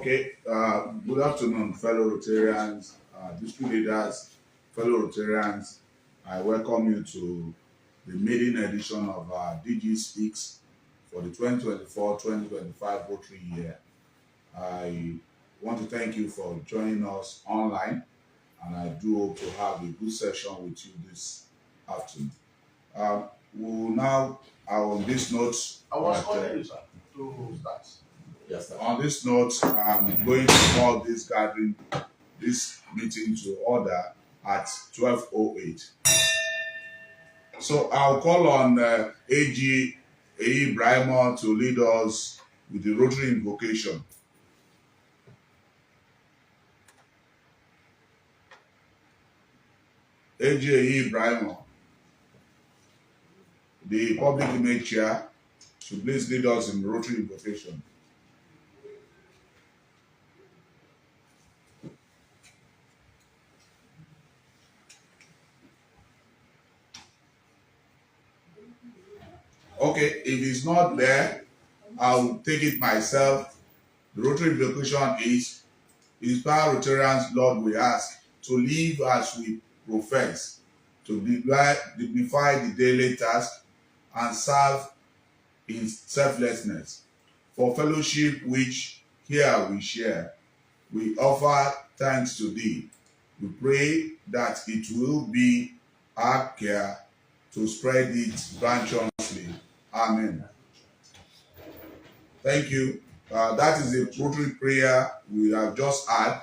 Okay, good afternoon, fellow Rotarians, district leaders, fellow Rotarians. I welcome you to the maiden edition of DG Speaks for the 2024-2025 Rotary year. I want to thank you for joining us online, and I do hope to have a good session with you this afternoon. We'll now, on this note, I was calling you, sir, to start. Yes, sir. On this note, I'm going to call this gathering, this meeting to order at 12:08. So I'll call on AG Ibrahim to lead us with the Rotary invocation. AG Ibrahim, the public image chair, should please lead us in the Rotary invocation. Okay, if it's not there, I'll take it myself. The Rotary invocation is: inspire Rotarians, Lord, we ask, to live as we profess, to dignify the daily task, and serve in selflessness. For fellowship which here we share, we offer thanks to Thee. We pray that it will be our care to spread it branchiously. Amen. Thank you. That is a Rotary prayer we have just had.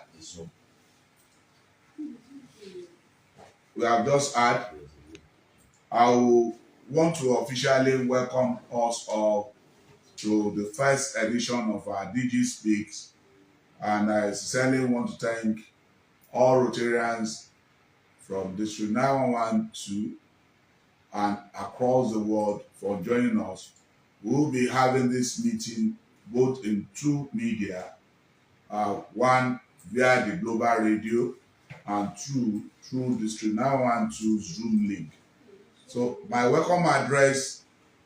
I will want to officially welcome us all to the first edition of our DG Speaks, and I sincerely want to thank all Rotarians from District 911-2 and across the world for joining us. We will be having this meeting both in two media, one via the global radio and two through District 912's Zoom link. So my welcome address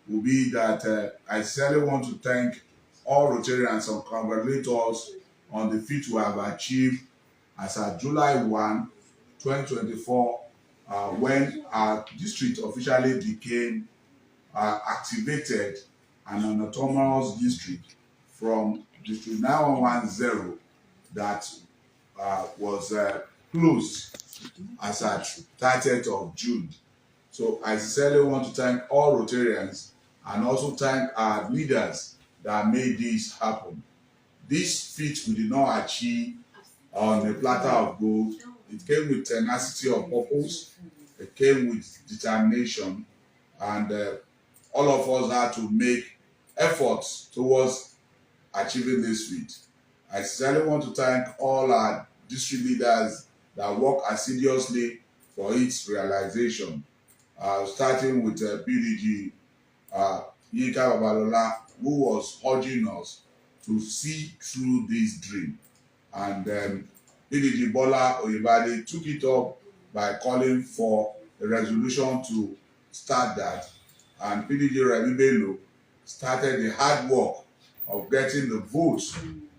will be that I sincerely want to thank all Rotarians and congratulate us on the feat we have achieved as of July 1, 2024, when our district officially became activated and an autonomous district from District 9110 that was closed as at 30th of June. So I sincerely want to thank all Rotarians and also thank our leaders that made this happen. This feat we did not achieve on a platter of gold. It came with tenacity of purpose, it came with determination, and all of us had to make efforts towards achieving this feat. I sincerely want to thank all our district leaders that work assiduously for its realization, starting with PDG Yinka Babalola, who was urging us to see through this dream. And PDG Bola Oyebade took it up by calling for a resolution to start that. And PDG Remi Bello started the hard work of getting the votes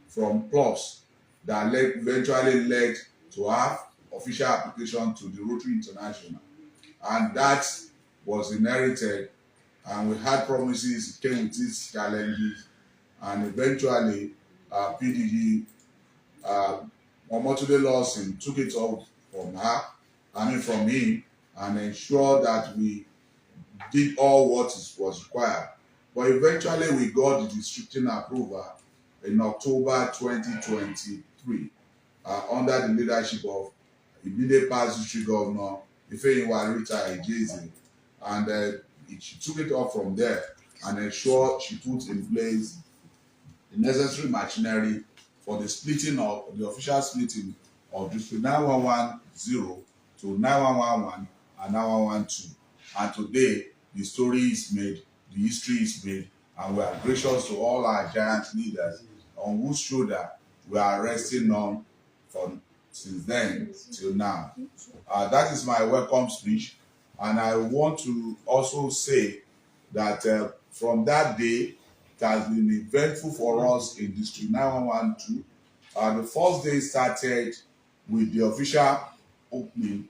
from clubs that eventually led to our official application to the Rotary International. And that was inherited, and we had promises, it came with its challenges, and eventually PDG Omotunde Lawson took it up from him, and ensured that we did all what was required. But eventually we got the districting approval in October 2023 under the leadership of immediate past district governor Ifeyiwa Rita Ejeze, and she took it up from there and ensured she put in place the necessary machinery for the splitting of the official splitting of District 9110 to 9111 and 9112. And today the story is made, the history is made, and we are gracious to all our giant leaders on whose shoulder we are resting on from since then till now. That is my welcome speech, and I want to also say that from that day, it has been eventful for us in District 9112 The first day started with the official opening,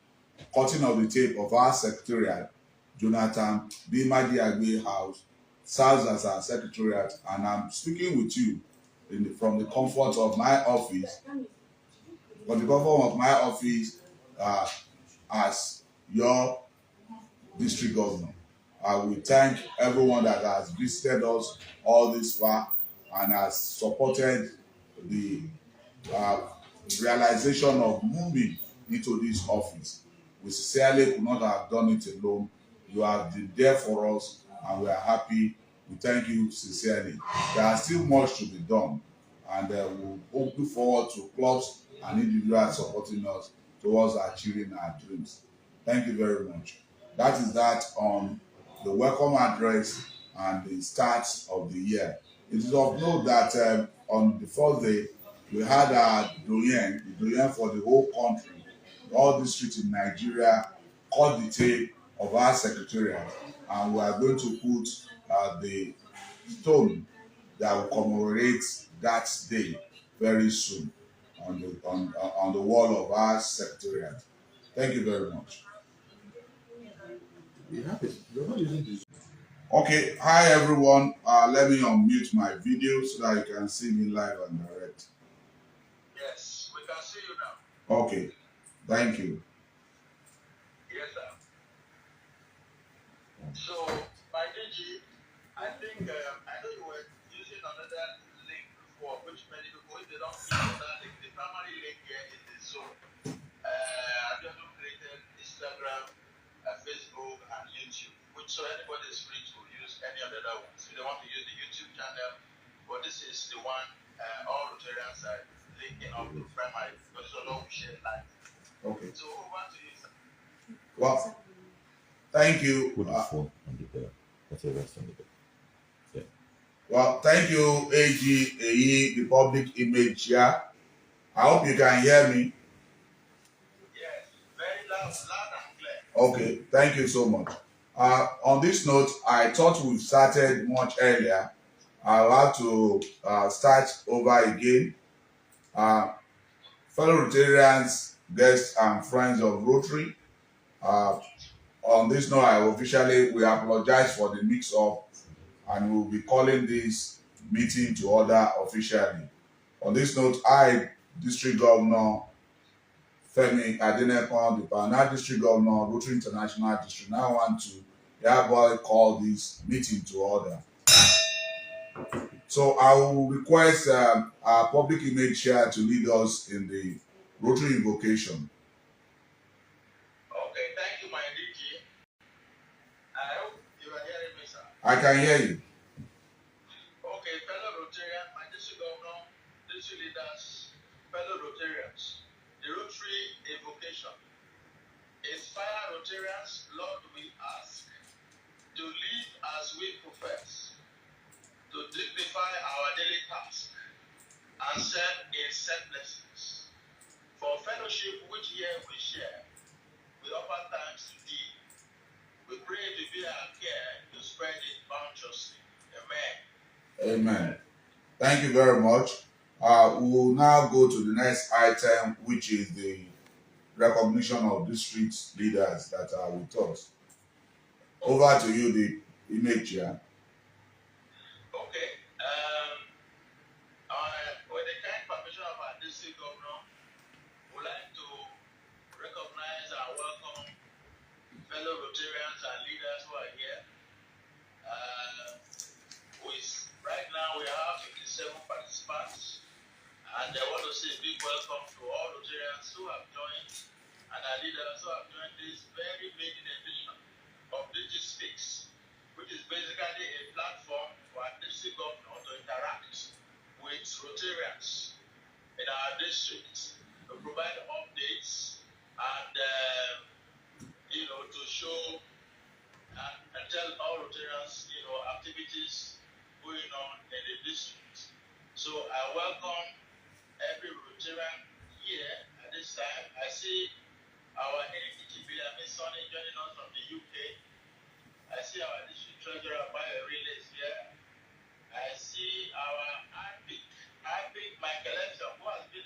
cutting of the tape of our secretariat, Jonathan Bimadi House, serves as our secretariat, and I'm speaking with you from the comfort of my office, as your district governor. I will thank everyone that has visited us all this far and has supported the realization of moving into this office. We sincerely could not have done it alone. You have been there for us and we are happy. We thank you sincerely. There is still much to be done, and we look forward to clubs and individuals supporting us towards achieving our dreams. Thank you very much. That is that on the welcome address and the start of the year. It is of note that on the first day, we had our the doyen for the whole country, all districts in Nigeria, cut the tape of our secretariat, and we are going to put the stone that will commemorate that day very soon on the wall of our secretariat. Thank you very much. Okay, hi everyone. Let me unmute my video so that you can see me live and direct. Yes, we can see you now. Okay, thank you. Yes, sir. So, my DG, I think I know you were using another link for which many people, if they don't use that link, the primary link here is the Zoom. I've just created Instagram, Facebook, and YouTube, which so anybody is free to use any of the other ones. If they want to use the YouTube channel, but this is the one all Rotarians are linking up to primary because it's all we share live. Okay. So over to you, sir. Well, thank you. Put the phone on the bell. That's the rest on the bell. Yeah. Well, thank you, AE, the public image here. I hope you can hear me. Yes, very loud and clear. Okay, thank you so much. On this note, I thought we started much earlier. I'll have to start over again. Fellow Rotarians, guests, and friends of Rotary, on this note, we apologize for the mix-up, and we'll be calling this meeting to order officially. On this note, I, District Governor Femi Adenekan, the Pioneer District Governor, Rotary International District, now want to thereby call this meeting to order. So I will request our public image chair to lead us in the Rotary invocation. Okay, thank you, my DG. I hope you are hearing me, sir. I can hear you. Okay, fellow Rotarians, my district governor, district leaders, fellow Rotarians, the Rotary invocation. Inspire Rotarians, Lord, we ask, to live as we profess, to dignify our daily task, and serve in selflessness. For fellowship which here we share, we offer thanks to thee. We pray to be our care to spread it bounteously. Amen. Amen. Thank you very much. We will now go to the next item, which is the recognition of district leaders that are with us. Over to you, the image here. Okay. With the kind permission of our district governor, we'd like to recognize and welcome fellow Rotarians and leaders who are here. Right now we have 57 participants, and I want to say a big welcome to all Rotarians who have joined and our leaders who have joined this very maiden edition of DigiSpeaks, which is basically a platform for our district governor to interact with Rotarians in our district, to provide updates and to show and tell all Rotarians activities going on in the district. So I welcome every Rotarian here at this time. I see our NTTB, Miss Sonny, joining us from the UK. I see our district treasurer, RYLA, is here. I see our IPIC Michael Epson, who has been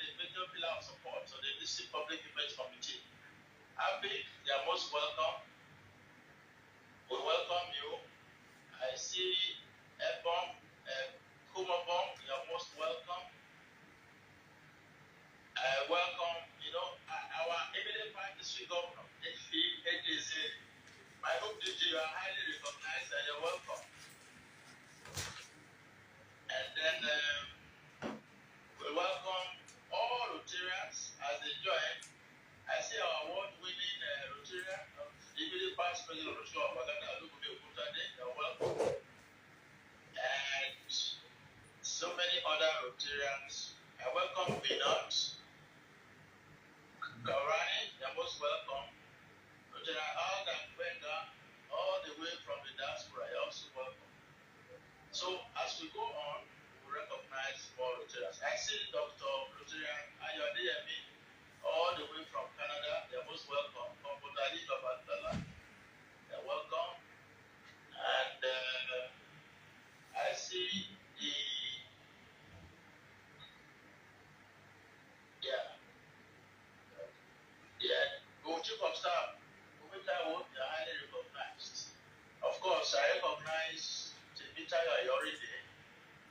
Tayo Ayoride,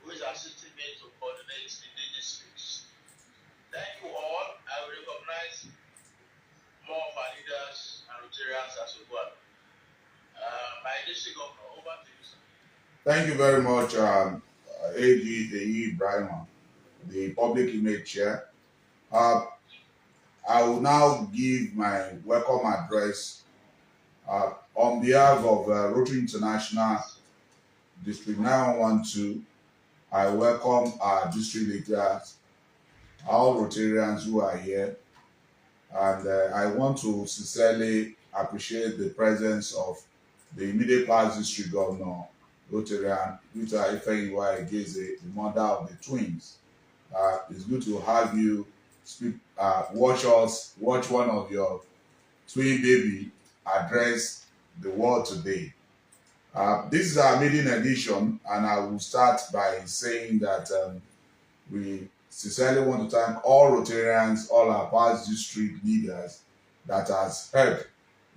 who is assisting me to coordinate the DG speaks. Thank you all. I will recognize more of our leaders and Rotarians as well. My district governor, over to you, sir. Thank you very much, AG Ibrahim, the public image chair. I will now give my welcome address on behalf of Rotary International District 912. I welcome our district leaders, all Rotarians who are here, and I want to sincerely appreciate the presence of the immediate past district governor, Rotarian Rita Ifeyiwa Egeze, the mother of the twins. It's good to have you speak, watch one of your twin baby address the world today. This is our maiden edition, and I will start by saying that we sincerely want to thank all Rotarians, all our past district leaders that has helped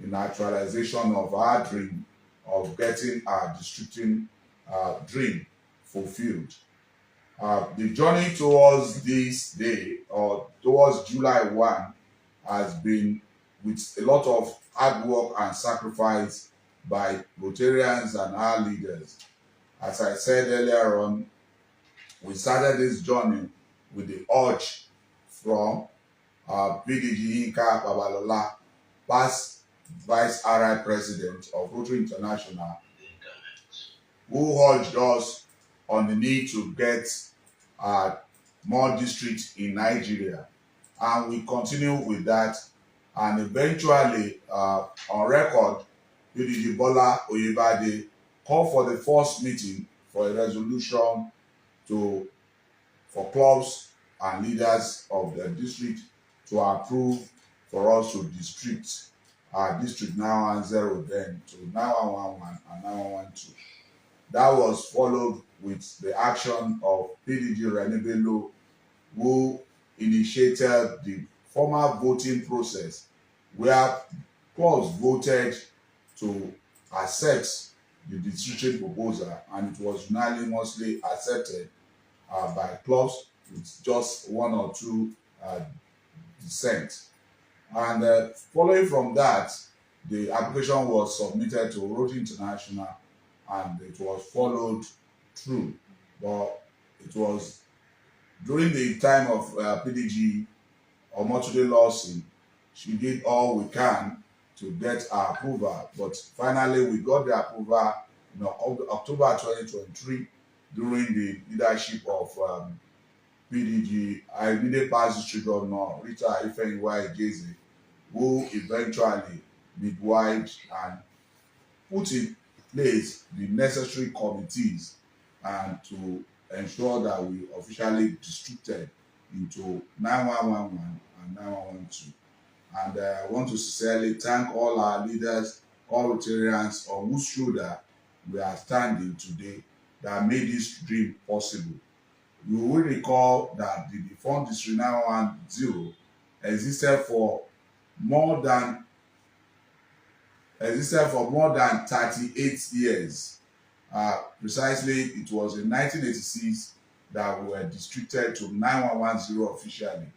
in actualization of our dream of getting our districting dream fulfilled. The journey towards this day, or towards July 1, has been with a lot of hard work and sacrifice by Rotarians and our leaders. As I said earlier on, we started this journey with the urge from PDG Yinka Babalola, past Vice RI President of Rotary International, who urged us on the need to get more districts in Nigeria. And we continue with that. And eventually, on record, PDG Bola Oyebade called for the first meeting for a resolution for clubs and leaders of the district to approve for us to district our district 910 then to 9111 and 9112. That was followed with the action of PDG Renebelo, who initiated the formal voting process where clubs voted to accept the district proposal, and it was unanimously accepted by clubs with just one or two dissent. And following from that, the application was submitted to Rotary International and it was followed through. But it was during the time of PDG Omotunde Lawson. She did all we can to get our approval, but finally we got the approval in October 2023 during the leadership of PDG, immediate past district governor Rita Ifeyiwa Egeze, who eventually midwifed and put in place the necessary committees and to ensure that we officially districted into 9111 and 9112. And I want to sincerely thank all our leaders, all Rotarians on whose shoulder we are standing today that made this dream possible. You will recall that the defunct District 910 existed for more than 38 years. Precisely, it was in 1986 that we were districted to 9110 officially.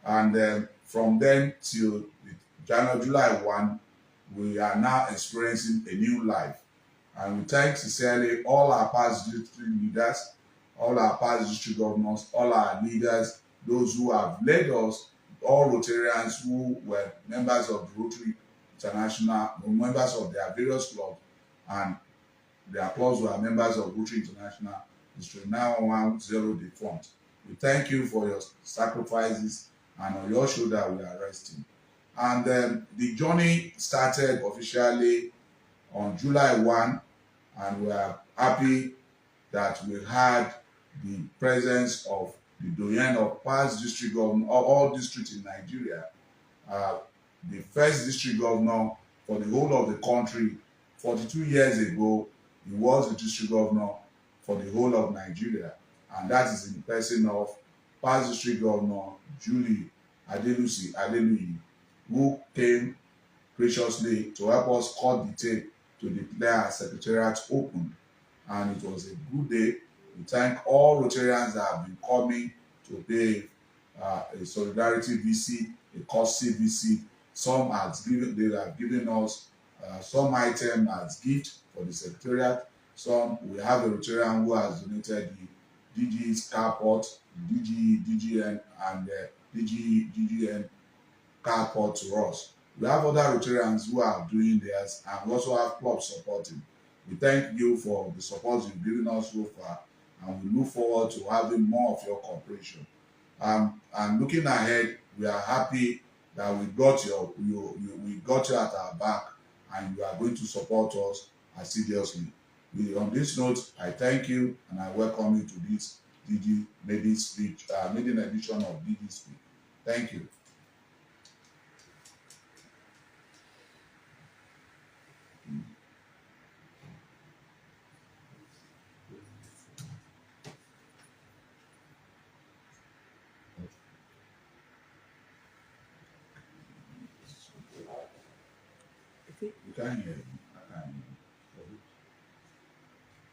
And from then till July 1, we are now experiencing a new life. And we thank sincerely all our past district leaders, all our past district governors, all our leaders, those who have led us, all Rotarians who were members of the Rotary International, members of their various clubs, and their clubs were members of Rotary International District 910 defunct. We thank you for your sacrifices, and on your shoulder we are resting. And the journey started officially on July 1, and we are happy that we had the presence of the doyen of past district governor, all districts in Nigeria, the first district governor for the whole of the country. 42 years ago, he was the district governor for the whole of Nigeria, and that is in the person of past district governor Julie Adelusi Adeluyi, who came graciously to help us cut the tape to declare our secretariat open. and it was a good day. We thank all Rotarians that have been coming to pay a solidarity visit, a courtesy visit. Some they have given us some item as gift for the secretariat. Some we have a Rotarian who has donated the DG's carport, DGN, and DGN carport to us. We have other Rotarians who are doing theirs, and we also have clubs supporting. We thank you for the support you've given us so far, and we look forward to having more of your cooperation. And looking ahead, we are happy that we got you at our back, and you are going to support us assiduously. On this note, I thank you and I welcome you to this DG maiden speech, maiden edition of DG Speak. Thank you. You can't hear him. I can't hear him.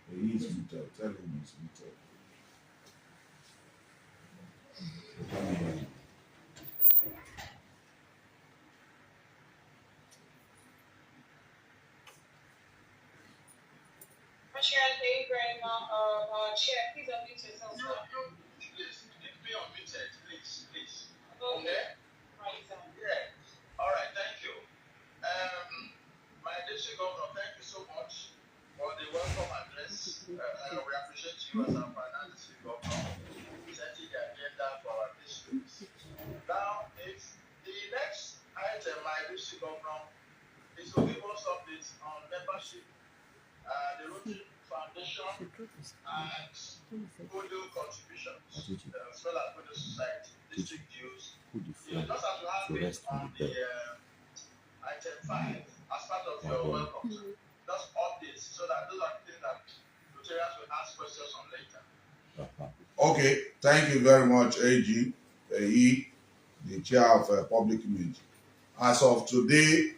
He is muted. Tell him he's muted. You can't hear him. Chair, please unmute yourself. Please, keep me unmuted, please. Okay? Right. Yeah. All right, thank you. My district governor, thank you so much for the welcome address. We appreciate you as our finance district governor setting the agenda for our district. Now, it's the next item, my district governor, is to give us updates on membership, the Rotary Foundation, and Kodo contributions, as well as Kodo Society, district dues. You just have to have it on the item 5 as part of your welcome. Just updates so that those are the things that Rotarians will ask questions on later. Okay, thank you very much, AG, the chair of public image. As of today,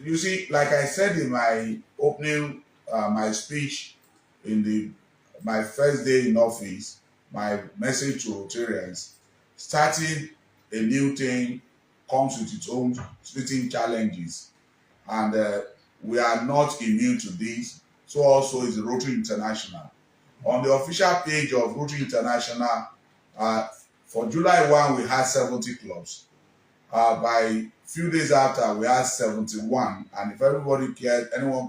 you see, like I said in my opening, my speech in my first day in office, my message to Rotarians, starting a new thing comes with its own certain challenges, and we are not immune to this. So also is the Rotary International. On the official page of Rotary International, for July 1, we had 70 clubs. By few days after, we had 71, and if anyone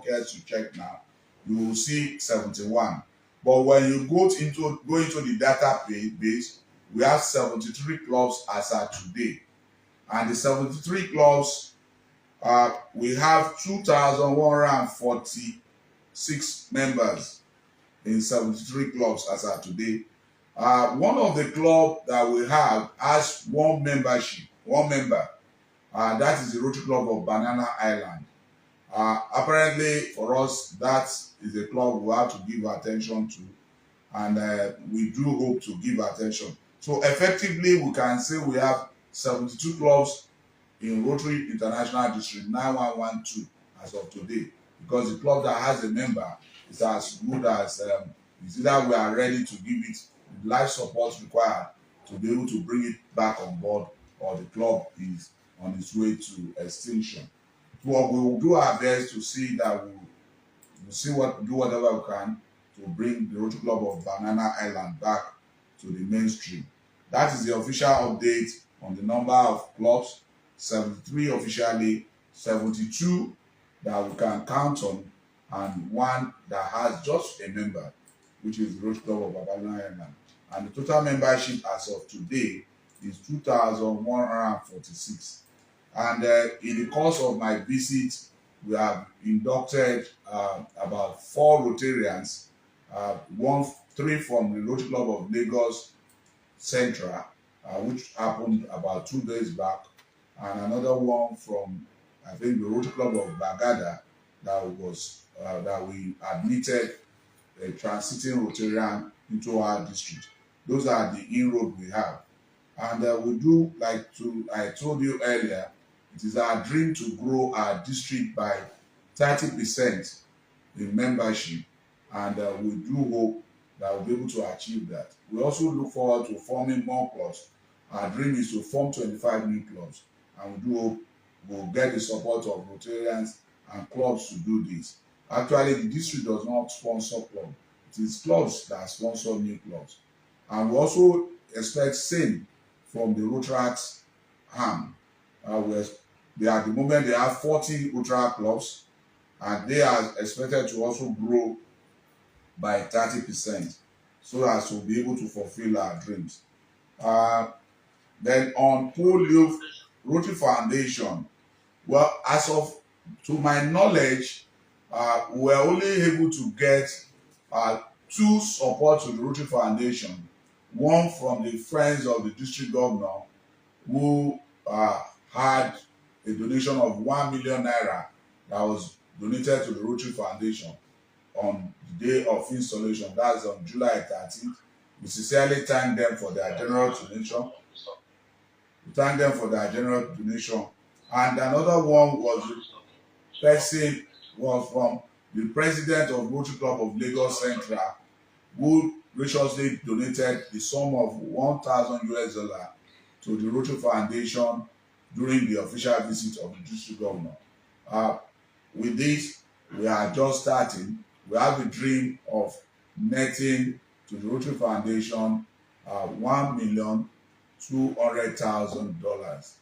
cares to check now, you will see 71. But when you go into the database, we have 73 clubs as at today, and the 73 clubs, we have 2,146 members in 73 clubs as at today. One of the clubs that we have has one member. That is the Rotary Club of Banana Island. Apparently, for us, that is a club we have to give attention to, and we do hope to give attention. So effectively, we can say we have 72 clubs in Rotary International District 9112 as of today, because the club that has a member is as good as it's either we are ready to give it the life support required to be able to bring it back on board, or the club is on its way to extinction. So we will do our best to see that we will do whatever we can to bring the Rotary Club of Banana Island back to the mainstream. That is the official update on the number of clubs: 73 officially, 72 that we can count on, and one that has just a member, which is the Rotary Club of Banana Island. And the total membership as of today is 2,146. And in the course of my visit, we have inducted about 4 Rotarians, 3 from the Rotary Club of Lagos Central, which happened about 2 days back, and another one from, I think, the Rotary Club of Bagada that we admitted a transiting Rotarian into our district. Those are the inroads we have. And we do I told you earlier, it is our dream to grow our district by 30% in membership, and we do hope that we'll be able to achieve that. We also look forward to forming more clubs. Our dream is to form 25 new clubs, and we do hope we'll get the support of Rotarians and clubs to do this. Actually, the district does not sponsor clubs. It is clubs that sponsor new clubs. And we also expect same from the Rotary arm. At the moment they have 40 Rotary clubs, and they are expected to also grow by 30%, so as to be able to fulfill our dreams. Then on polio, Rotary Foundation, well, as of to my knowledge, we were only able to get 2 support to the Rotary Foundation. One from the friends of the district governor, who had a donation of 1 million naira that was donated to the Rotary Foundation on the day of installation. That's on July 13th. We sincerely thank them for their general donation. We thank them for their general donation. And another one was from the president of Rotary Club of Lagos Central, who graciously donated the sum of $1,000 to the Rotary Foundation during the official visit of the district governor. With this, we are just starting. We have a dream of netting to the Rotary Foundation $1,200,000.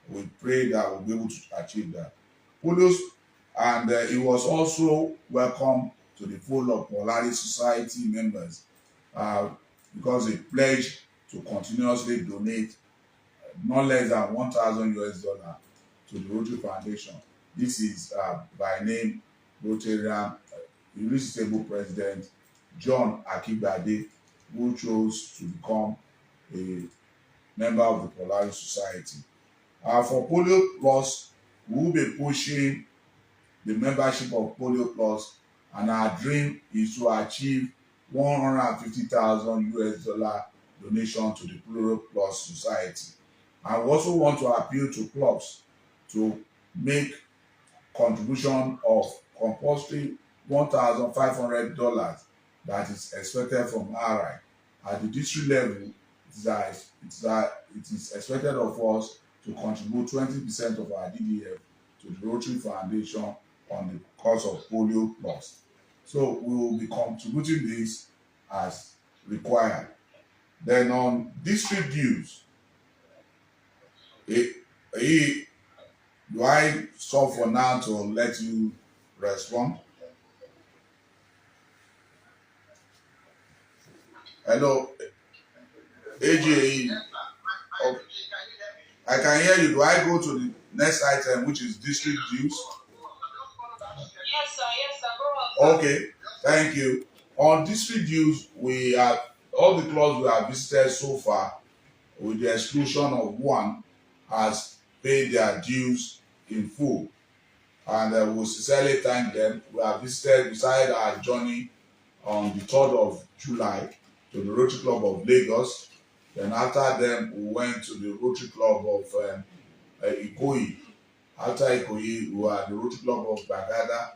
We pray that we'll be able to achieve that. And it was also welcome to the full of Polaris Society members, because they pledged to continuously donate not less than $1,000 to the Rotary Foundation. This is by name Rotarian Irresistible President John Akibade, who chose to become a member of the Polaris Society. For Polio Plus, we will be pushing the membership of Polio Plus, and our dream is to achieve $150,000 donation to the Polio Plus Society. I also want to appeal to clubs to make contribution of compulsory $1,500 that is expected from RI. At the district level, it is expected of us to contribute 20% of our DDF to the Rotary Foundation on the cause of Polio Plus. So we will be contributing this as required. Then on district dues, do I stop for now to let you respond? Hello, AJE. Okay. I can hear you. Do I go to the next item, which is district dues? Yes, sir. Go on, sir. Okay, thank you. On district dues, we have all the clubs we have visited so far, with the exclusion of one, has paid their dues in full, and we sincerely thank them. We have visited, beside our journey on the 3rd of July, to the Rotary Club of Lagos. Then after them, we went to the Rotary Club of Ikoyi. After Ikoyi, we were at the Rotary Club of Bagada,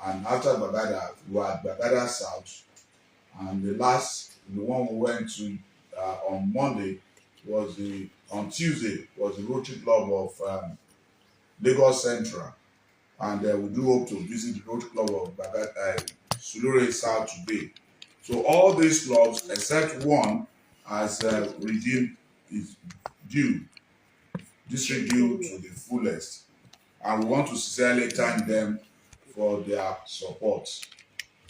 and after Bagada, we were at Bagada South. And the one we went to on Monday on Tuesday was the Rotary Club of Lagos Central, and we do hope to visit the Rotary Club of Bagada, Sulure South today. So all these clubs, except one, has redeemed its district due to the fullest. And we want to sincerely thank them for their support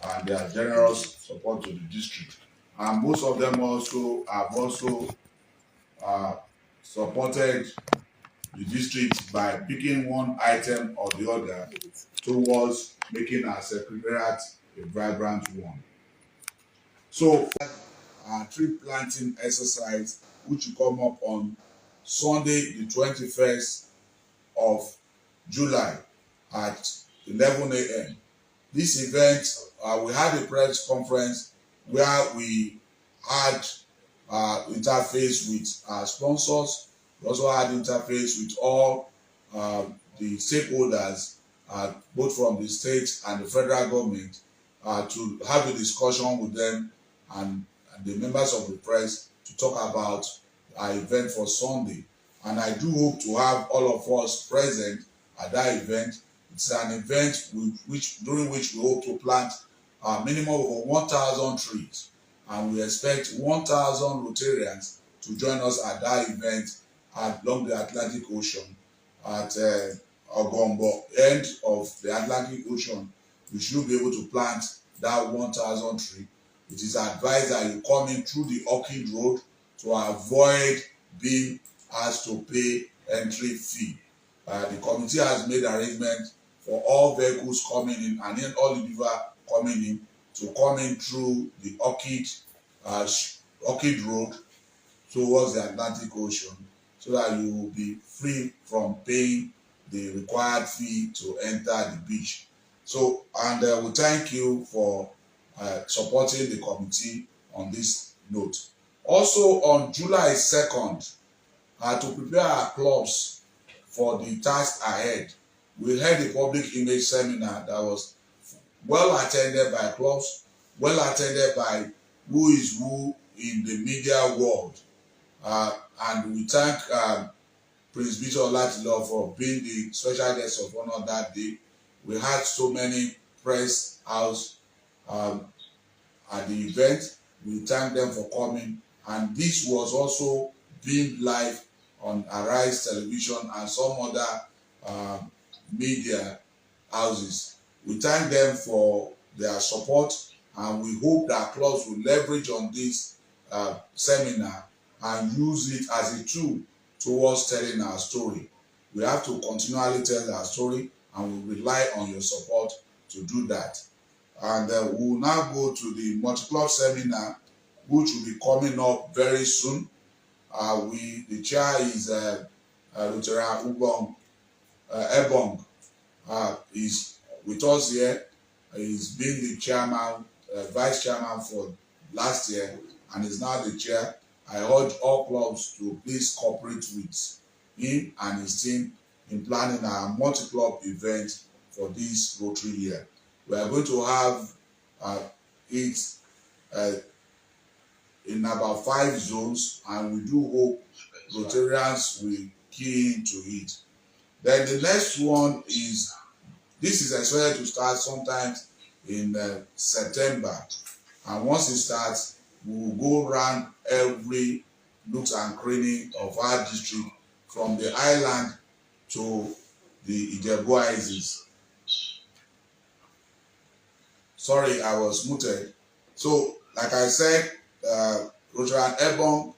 and their generous support to the district. And most of them also have supported the district by picking one item or the other towards making our secretariat a vibrant one. So our tree planting exercise, which will come up on Sunday the 21st of July at 11 a.m. This event, we had a press conference where we had interface with our sponsors. We also had interface with all the stakeholders both from the state and the federal government, to have a discussion with them and the members of the press to talk about our event for Sunday. And I do hope to have all of us present at that event. It's an event during which we hope to plant a minimum of 1,000 trees, and we expect 1,000 Rotarians to join us at that event along the Atlantic Ocean at Ogombo, end of the Atlantic Ocean. We should be able to plant that 1,000 tree. It is advised that you come in through the Orchid Road to avoid being asked to pay entry fee. The committee has made arrangements for all vehicles coming in and all individuals coming in to come in through the Orchid Road towards the Atlantic Ocean, so that you will be free from paying the required fee to enter the beach. So, and we thank you for supporting the committee on this note. Also, on July 2nd, to prepare our clubs for the task ahead, we held a public image seminar that was well attended by clubs, well attended by who is who in the media world. And we thank Prince Bishop Olatilo for being the special guest of honor that day. We had so many press house at the event. We thank them for coming. And this was also beamed live on Arise Television and some other media houses. We thank them for their support, and we hope that clubs will leverage on this seminar and use it as a tool towards telling our story. We have to continually tell our story, and we rely on your support to do that. And we will now go to the MultiClub seminar, which will be coming up very soon. The chair is Rotary Ebong is with us here. He's been the chairman, vice chairman for last year, and is now the chair. I urge all clubs to please cooperate with him and his team in planning our multi-club event for this Rotary year. We are going to have it in about 5 zones, and we do hope Rotarians will key into it. Then the next one is, this is expected to start sometimes in September, and once it starts, we will go around every nooks and cranny of our district, from the island to the Ijebu. Sorry, I was muted. So, like I said, Rotary Ebong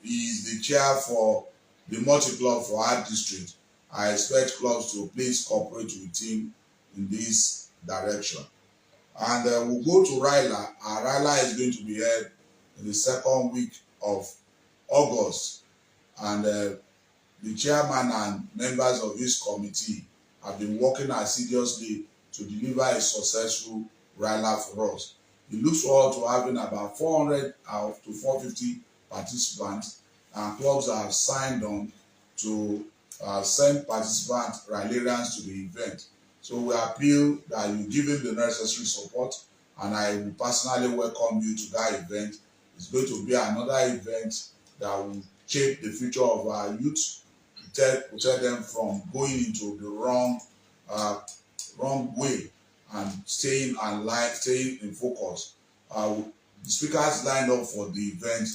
is the chair for the multi-club for our district. I expect clubs to please cooperate with him in this direction. And we'll go to RYLA. Our RYLA is going to be held in the second week of August. And the chairman and members of this committee have been working assiduously to deliver a successful RYLA for us. It looks forward to having about 400 to 450 participants, and clubs have signed on to send participant RYLArians to the event. So we appeal that you give him the necessary support, and I will personally welcome you to that event. It's going to be another event that will shape the future of our youth, to tell them from going into the wrong way and staying in focus. The speakers lined up for the event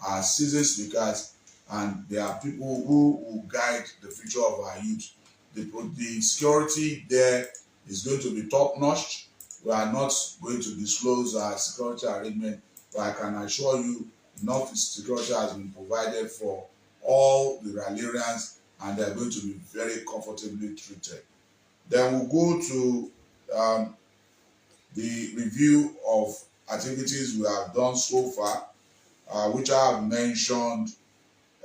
are seasoned speakers, and they are people who will guide the future of our youth. The security there is going to be top notch. We are not going to disclose our security arrangement, but I can assure you enough security has been provided for all the RYLArians, and they are going to be very comfortably treated. Then we'll go to the review of activities we have done so far, which I have mentioned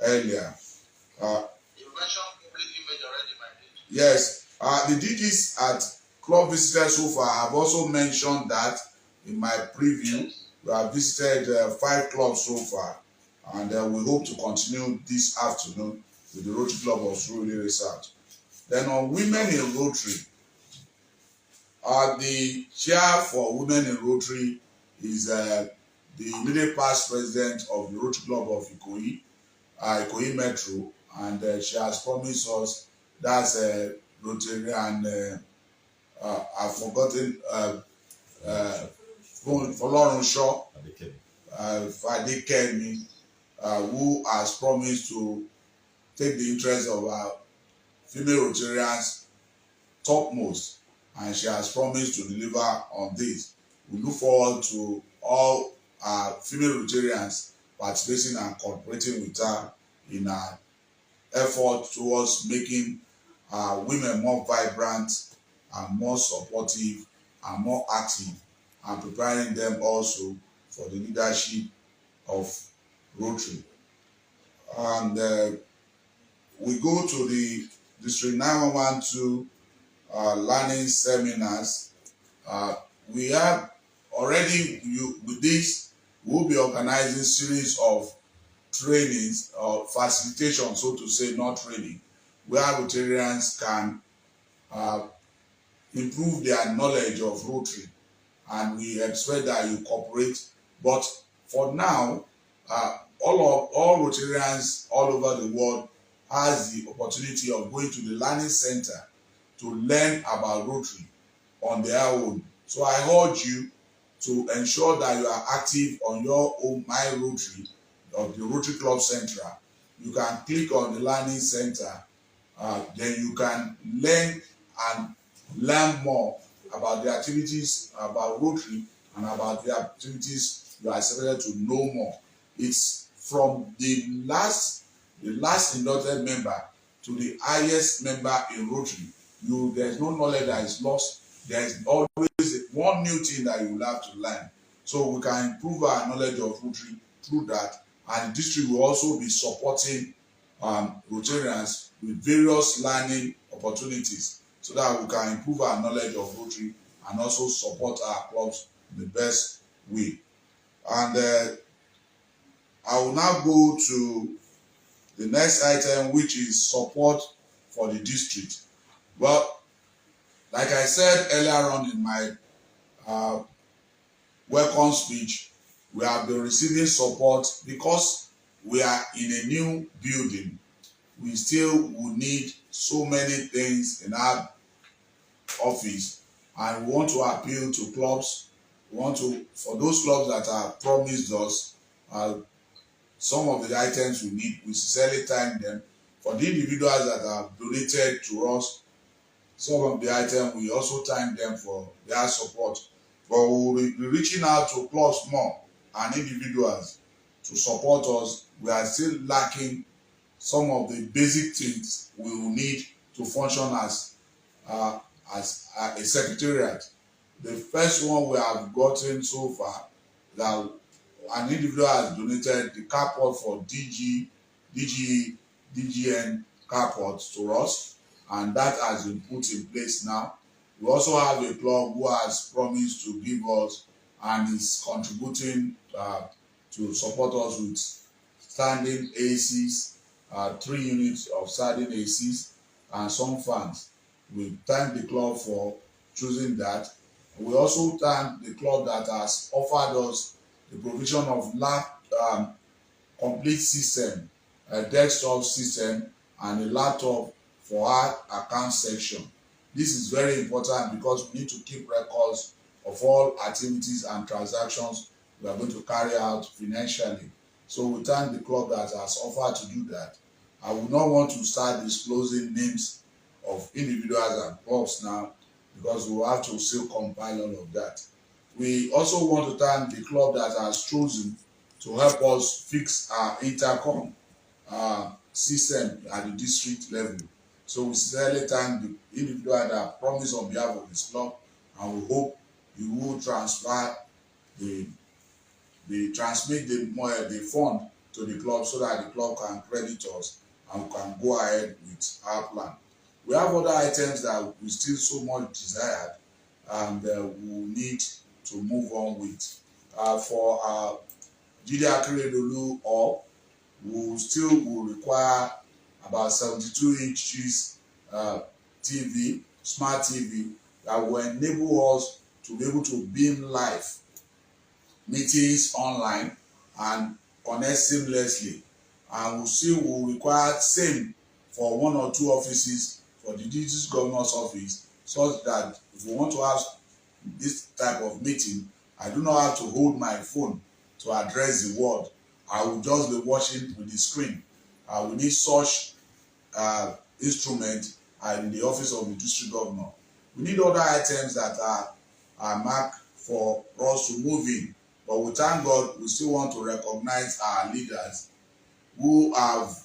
earlier. You mentioned public image already, my dear. Yes, the DGs at club visited so far. I have also mentioned that in my preview. We have visited 5 clubs so far, and we hope to continue this afternoon with the Rotary Club of Surulere South. Then on women in Rotary, The chair for women in Rotary is the immediate past president of the Rotary Club of Ikoyi, Ikoyi Metro, and she has promised us, that's Rotary, and I've forgotten, Fọlọ́run Shaw, Fadekemi, who has promised to take the interest of our female Rotarians topmost, and she has promised to deliver on this. We look forward to all our female Rotarians participating and cooperating with her in our effort towards making women more vibrant and more supportive and more active, and preparing them also for the leadership of Rotary. And we go to the District 9112 learning seminars. We have already, with this, we'll be organizing series of trainings or facilitation, so to say, not training, where Rotarians can improve their knowledge of Rotary, and we expect that you cooperate. But for now, all Rotarians all over the world has the opportunity of going to the learning center to learn about Rotary on their own. So I urge you to ensure that you are active on your own My Rotary of the Rotary Club Central. You can click on the learning center, then you can learn more about the activities about Rotary and about the activities you are expected to know more. It's from the last inducted member to the highest member in Rotary. There's no knowledge that is lost. There's always one new thing that you will have to learn. So we can improve our knowledge of Rotary through that. And the district will also be supporting Rotarians with various learning opportunities, so that we can improve our knowledge of Rotary and also support our clubs in the best way. And I will now go to the next item, which is support for the district. Well, like I said earlier on in my welcome speech, we have been receiving support because we are in a new building. We still will need so many things in our office, and we want to appeal to clubs. We want to, for those clubs that have promised us some of the items we need, we sincerely thank them. For the individuals that have donated to us some of the items, we also thank them for their support. But we will be reaching out to clubs more and individuals to support us. We are still lacking some of the basic things we will need to function as a secretariat. The first one we have gotten so far, that an individual has donated the carport for DGN carport to us, and that has been put in place now. We also have a club who has promised to give us and is contributing to support us with standing ACs, 3 units of standing ACs, and some fans. We thank the club for choosing that. We also thank the club that has offered us the provision of complete system, a desktop system, and a laptop for our account section. This is very important because we need to keep records of all activities and transactions we are going to carry out financially. So we thank the club that has offered to do that. I would not want to start disclosing names of individuals and clubs now, because we will have to still compile all of that. We also want to thank the club that has chosen to help us fix our intercom system at the district level. So we sincerely thank the individual that promised on behalf of this club, and we hope you will transmit the fund to the club so that the club can credit us and we can go ahead with our plan. We have other items that we still so much desired, and we need to move on with. For our Jide Akeredolu hall, we still will require about 72 inches TV, smart TV, that will enable us to be able to beam live meetings online and connect seamlessly. And we'll require same for 1 or 2 offices for the district governor's office, such that if we want to have this type of meeting, I do not have to hold my phone to address the word. I will just be watching with the screen. We need such instrument in the office of the district governor. We need other items that are marked for us to move in. But we thank God, we still want to recognize our leaders who have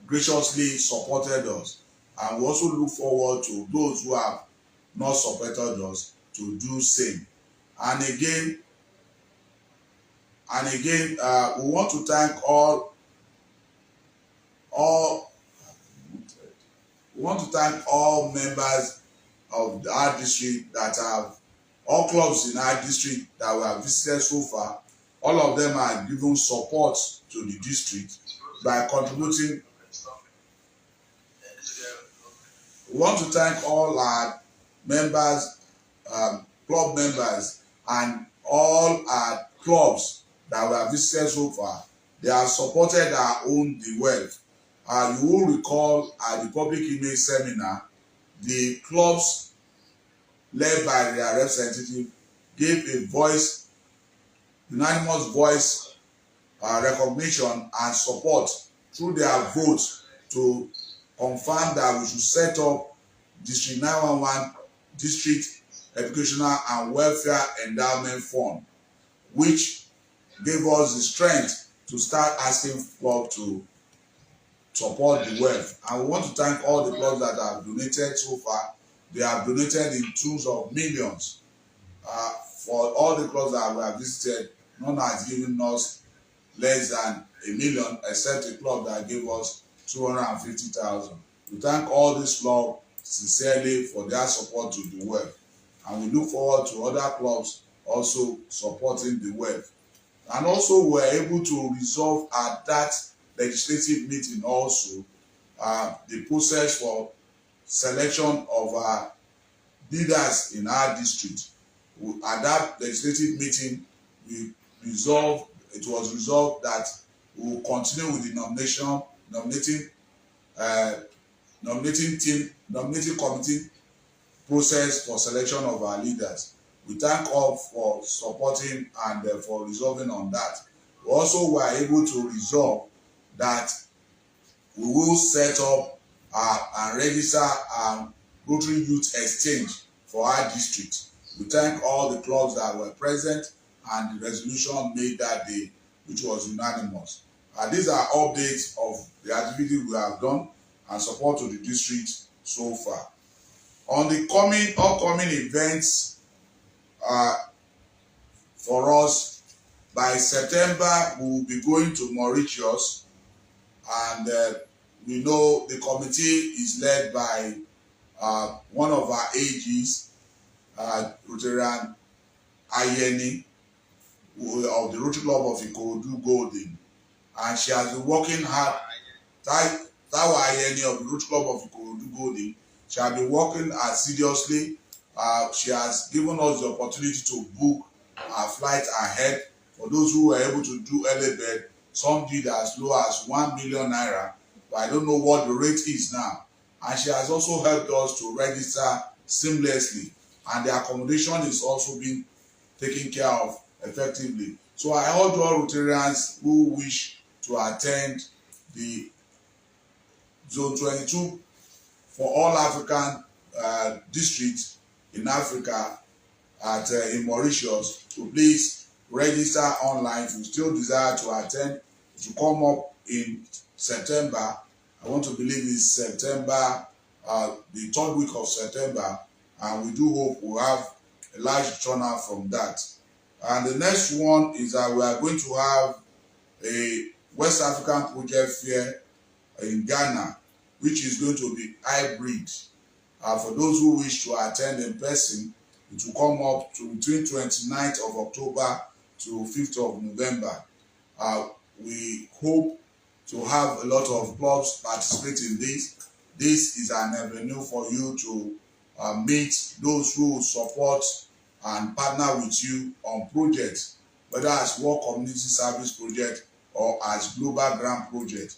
graciously supported us. And we also look forward to those who have not supported us to do same. And again, we want to thank all members of our district that have, all clubs in our district that we have visited so far. All of them are giving support to the district by contributing. We want to thank all our members, club members, and all our clubs that we have visited so far. They have supported our own The Wealth. You will recall at the public image seminar, the clubs led by their representative gave a voice, unanimous voice recognition and support through their votes to confirm that we should set up District 911 District Educational and Welfare Endowment Fund, which gave us the strength to start asking clubs to support The Wealth. And we want to thank all the clubs that have donated so far. They have donated in tens of millions. For all the clubs that we have visited, none has given us less than $1 million, except a club that gave us 250,000. We thank all these clubs sincerely for their support to The Wealth, and we look forward to other clubs also supporting The Wealth. And also, we were able to resolve at that legislative meeting also the process for selection of our leaders in our district. At that legislative meeting, it was resolved that we will continue with the nominating committee process for selection of our leaders. We thank all for supporting and for resolving on that. We also were able to resolve that we will set up and register Rotary Youth Exchange for our district. We thank all the clubs that were present and the resolution made that day, which was unanimous. These are updates of the activity we have done and support to the district so far. On the upcoming events for us, by September we will be going to Mauritius, and we know the committee is led by one of our AGs, Rotary Ayeni of the Rotary Club of Ikorodu Golden, and she has been working hard. Tawa Ayeni of the Rotary Club of Ikorodu Golden, she has been working assiduously. She has given us the opportunity to book our flight ahead. For those who were able to do early bird, some did as low as 1 million naira, but I don't know what the rate is now. And she has also helped us to register seamlessly, and the accommodation is also being taken care of effectively. So I urge all Rotarians who wish to attend the Zone 22 for all African districts in Africa in Mauritius to please register online. If you still desire to attend, to come up in September. I want to believe it's September, the 3rd week of September, and we do hope we'll have a large turnout from that. And the next one is that we are going to have a West African project fair in Ghana, which is going to be hybrid. For those who wish to attend in person, it will come up to between 29th of October to 5th of November. We hope to have a lot of clubs participate in this. This is an avenue for you to meet those who support and partner with you on projects, whether as work community service project or as global grant project.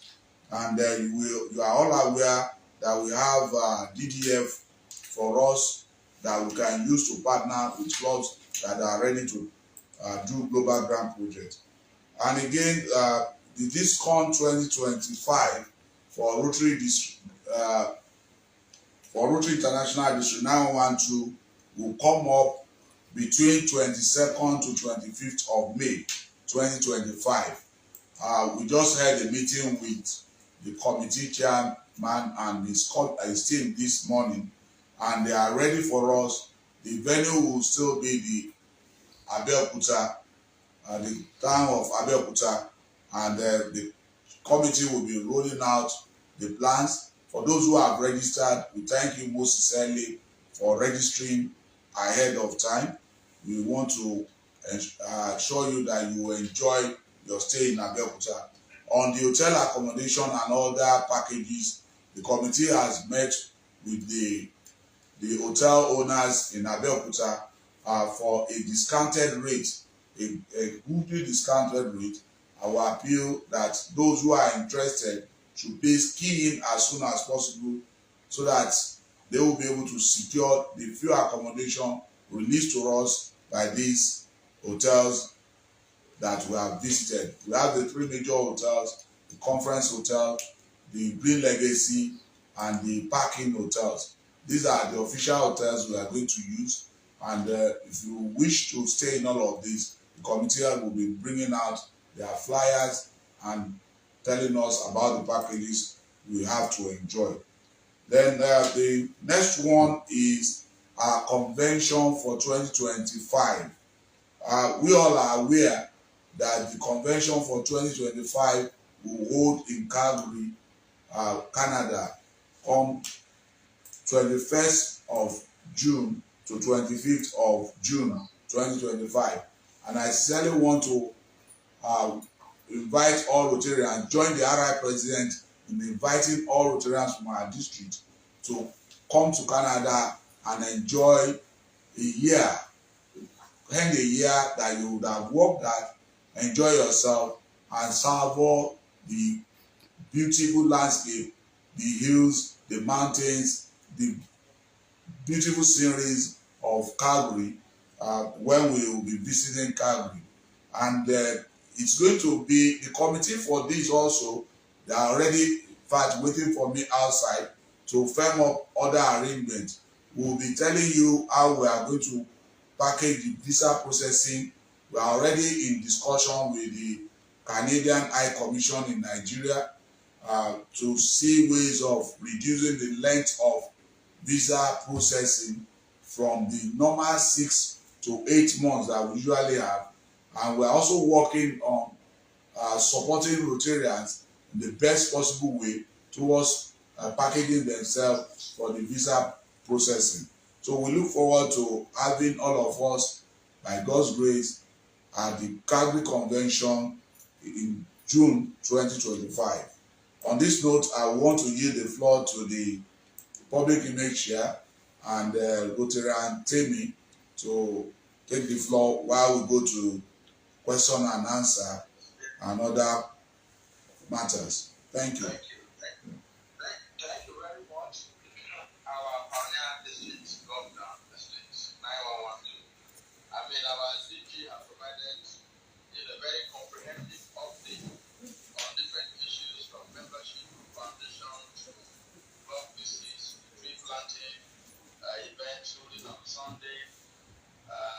And you are all aware that we have DDF for us that we can use to partner with clubs that are ready to do global grant projects. And again, the DISCON 2025 for Rotary International District 912 will come up between 22nd to 25th of May 2025. We just had a meeting with the committee chairman and his team this morning, and they are ready for us. The venue will still be the Abeokuta, the town of Abeokuta, and the committee will be rolling out the plans. For those who have registered, we thank you most sincerely for registering ahead of time. We want to assure you that you will enjoy your stay in Abeokuta. On the hotel accommodation and other packages, the committee has met with the hotel owners in Abeokuta for a discounted rate, a goodly discounted rate. I will appeal that those who are interested should please key in as soon as possible so that they will be able to secure the few accommodation released to us by these hotels that we have visited. We have the 3 major hotels: the Conference Hotel, the Green Legacy, and the Parking Hotels. These are the official hotels we are going to use, and if you wish to stay in all of these, the committee will be bringing out their flyers and telling us about the packages we have to enjoy. Then the next one is our convention for 2025. We all are aware that the convention for 2025 will hold in Calgary, Canada, on 21st of June to 25th of June 2025. And I sincerely want to invite all Rotarians, join the RI president in inviting all Rotarians from our district to come to Canada and enjoy a year, end a year that you would have worked at, enjoy yourself and savor the beautiful landscape, the hills, the mountains, the beautiful sceneries of Calgary when we will be visiting Calgary. And it's going to be the committee for this also. They are already, in fact, waiting for me outside to firm up other arrangements. We will be telling you how we are going to package the visa processing. We are already in discussion with the Canadian High Commission in Nigeria to see ways of reducing the length of visa processing from the normal 6 to 8 months that we usually have. And we're also working on supporting Rotarians in the best possible way towards packaging themselves for the visa processing. So we look forward to having all of us, by God's grace, at the Calgary Convention in June 2025. On this note, I want to yield the floor to the Public Image Chair and Rotarian Temi to take the floor while we go to question and answer and other matters. Thank you. Thank you very much. Our pioneer district governor, district 9112. Our DG have provided a very comprehensive update on different issues from membership, foundation to club visits, tree planting, events holding on Sunday,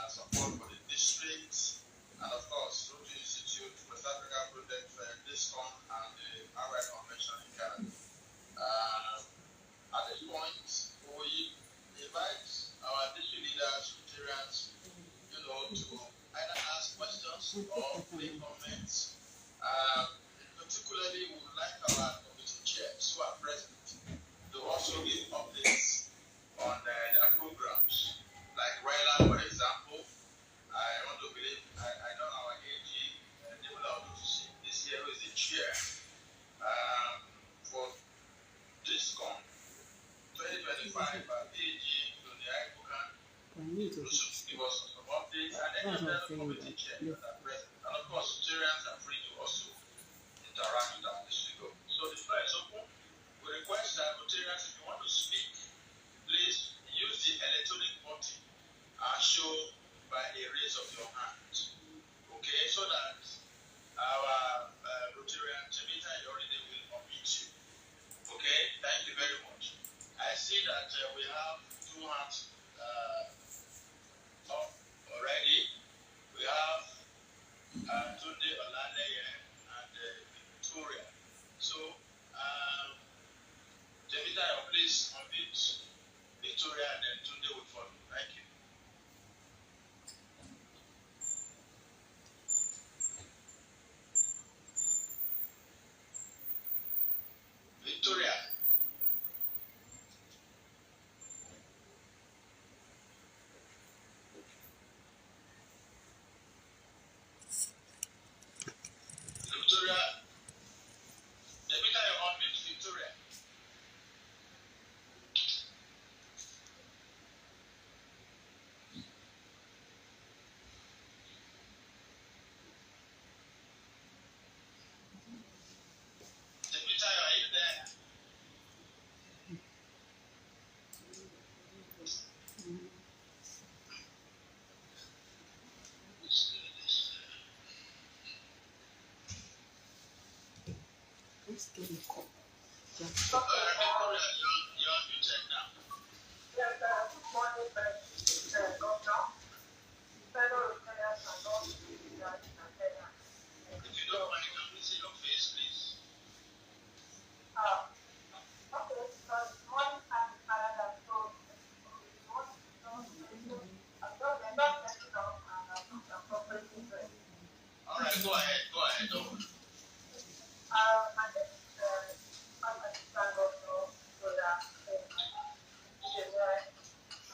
support for the district, and of course, Rotary Institute, West Africa Project, DISCON, and the RYLA Convention in Canada. At this point, we invite our district leaders, Rotarians, to either ask questions or make comments. Particularly, we would like our committee chairs who are present to also give updates on their programs. Like RYLA, for example, I want to believe, I know our AG, this year is the chair for DISCON 2025. AG give us some updates, and any other committee chair that are present. And of course, Rotarians are free to also interact with our district. So the floor is open. We request that Rotarians, if you want to speak, please use the electronic button and show by a raise of your hand. Okay, so that our Rotarian Jamaica already will unmute you. Okay, thank you very much. I see that we have two hands up already. We have Tunde Olaleye and Victoria. So, Jamaica, please unmute Victoria and then Tunde will follow. Thank you. Victoria. Victoria. Jamaica, you're on mute, Victoria. Jamaica, are you there? Victoria, you're muted now. Yes, good morning, Governor. Fellow Rotarians and all leaders in Canada. If you don't mind, can we see your face, please? Okay, so this morning I'm in Canada, so I'm not setting up and I'm cooperating with. All right, go ahead, don't worry. My name is Assistant Governor, so that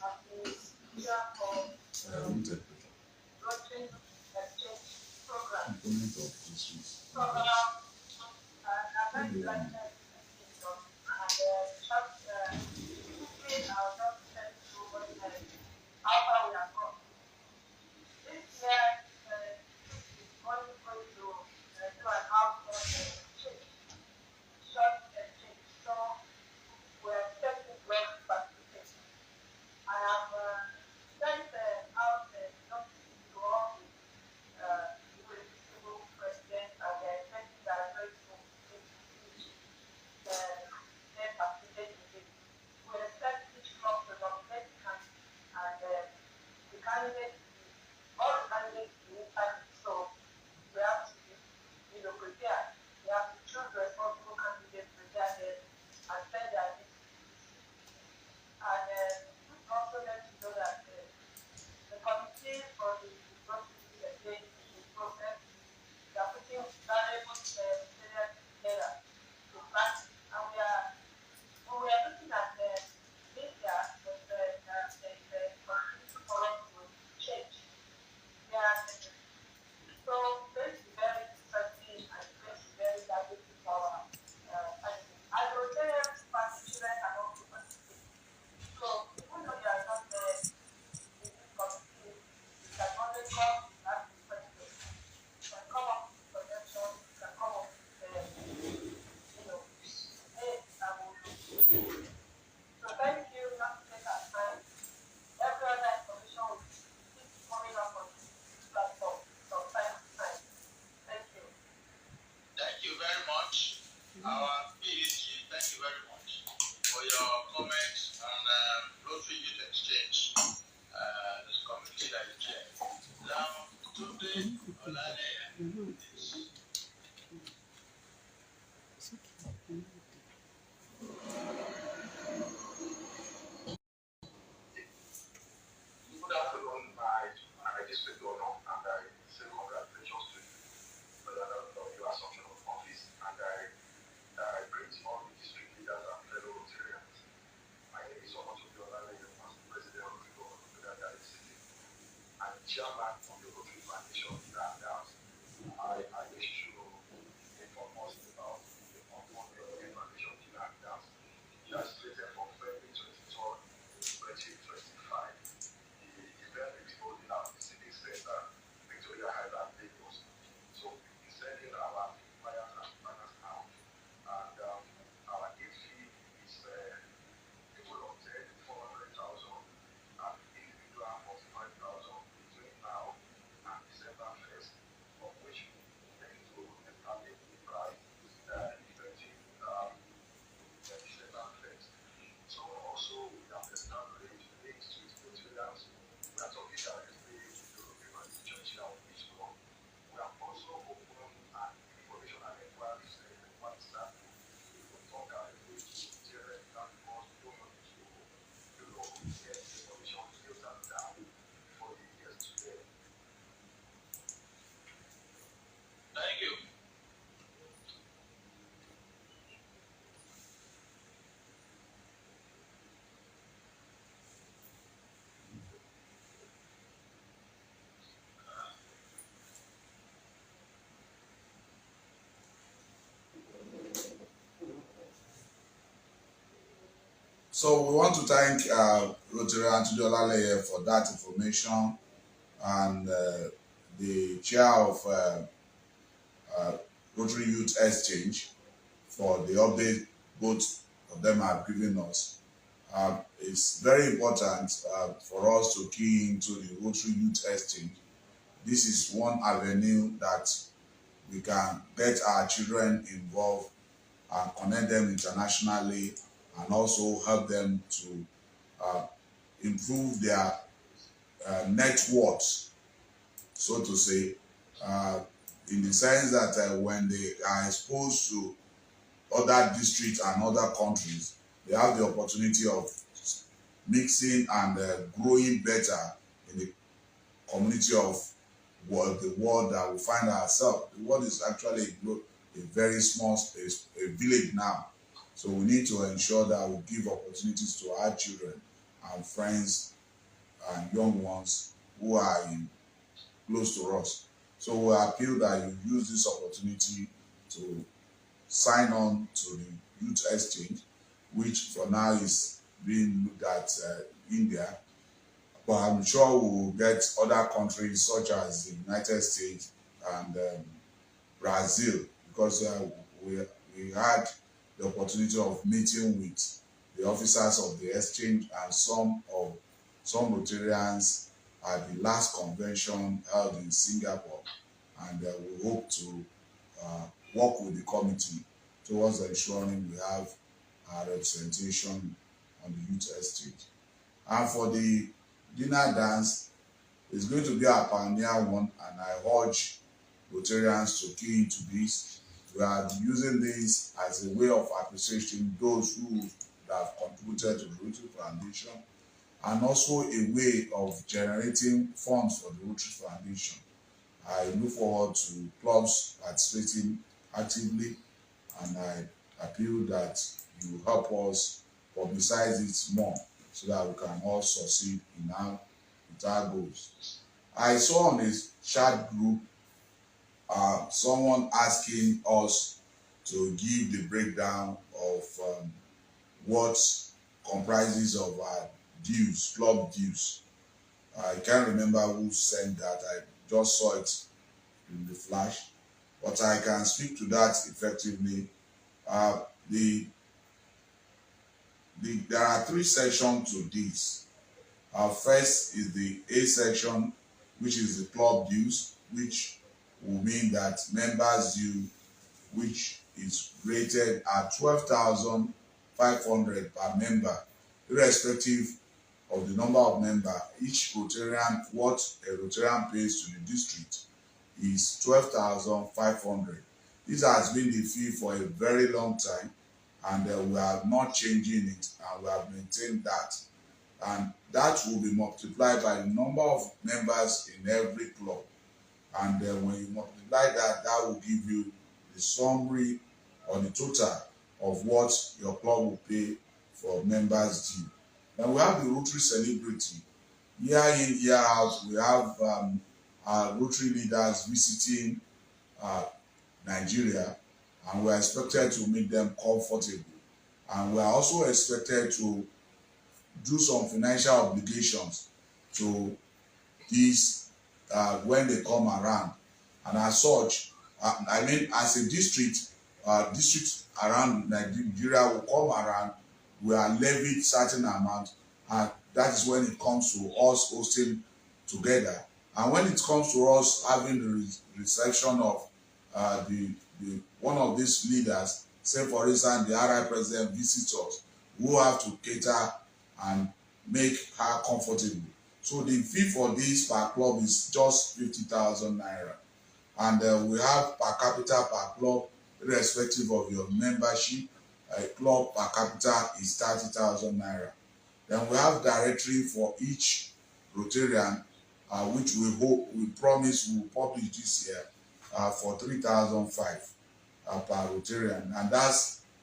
I'm the leader for Rotary Exchange Program. So, I'm very delighted and just quickly I'll just tell you how far we have gone. This year, is only going to do an outdoor exchange, short exchange. So, we're expecting great participation. I have sent out a notice to all the irreducible presidents and the executive directors their participation. We expect each club to nominate and the candidates, all the candidates in impact. So we have to be prepared. We have to choose responsible candidates, prepare them, and send their list. And also let you know that the committee for the Rotary Exchange process, they are putting valuable materials together to plan, and we are looking at this year, the constitution for us to change. Yeah, so this is very interesting and this is very valuable for our as Rotarians, children can also participate. So even though you are not in this committee, you can always come as the president. You can come up with suggestions, you can come up with hey, I will do. So thank you, not to take our time. Every other information will keep coming up on this platform from time to time. Thank you. Thank you very much. Our PhD, thank you very much for your comments on Rotary Youth Exchange, this committee that you chair. Now, Tunde Olaleye. Good afternoon, my district owner, and I say congratulations to you for your assumption of office, and I greet all the district leaders and fellow Rotarians. My name is Mauritus President of the Rotary City and Chairman of the Rotary Foundation House. I wish to inform us about the Rotary Foundation House that is slated for February 23rd, 2025. The So we want to thank Rotary International RYLA for that information, and the chair of Rotary Youth Exchange for the update both of them have given us. It's very important for us to key into the Rotary Youth Exchange. This is one avenue that we can get our children involved and connect them internationally, and also help them to improve their net worth, so to say, in the sense that when they are exposed to other districts and other countries, they have the opportunity of mixing and growing better in the community of the world that we find ourselves. The world is actually a very small space, a village now. So we need to ensure that we give opportunities to our children and friends and young ones who are close to us. So we appeal that you use this opportunity to sign on to the Youth Exchange, which for now is being looked at India. But I'm sure we will get other countries such as the United States and Brazil, because we had the opportunity of meeting with the officers of the exchange and some Rotarians at the last convention held in Singapore, and we hope to work with the committee towards ensuring we have representation on the Youth Exchange. And for the dinner dance, it's going to be a pioneer one, and I urge Rotarians to key into this. We are using this as a way of appreciating those who have contributed to the Rotary Foundation, and also a way of generating funds for the Rotary Foundation. I look forward to clubs participating actively, and I appeal that you help us publicize it more so that we can all succeed in our goals. I saw on this chat group someone asking us to give the breakdown of what comprises of our dues, club dues. I can't remember who sent that. I just saw it in the flash, but I can speak to that effectively. There are three sections to this. First is the A section, which is the club dues, which will mean that members due, which is rated at 12,500 per member, irrespective of the number of members. Each Rotarian, what a Rotarian pays to the district is 12,500. This has been the fee for a very long time, and we are not changing it, and we have maintained that. And that will be multiplied by the number of members in every club. And when you multiply that, that will give you the summary or the total of what your club will pay for members due. Then we have the Rotary Celebrity. Year in, year out, we have our Rotary leaders visiting Nigeria, and we are expected to make them comfortable. And we are also expected to do some financial obligations to these when they come around. And as such, as a district around Nigeria will come around, we are levied certain amount, and that is when it comes to us hosting together. And when it comes to us having the reception of one of these leaders, say for instance the RI president visits us, we have to cater and make her comfortable. So the fee for this per club is just 50,000 naira, and we have per capita per club, irrespective of your membership. A club per capita is 30,000 naira. Then we have directory for each Rotarian, which we promise we will publish this year for 3,500 per Rotarian, and that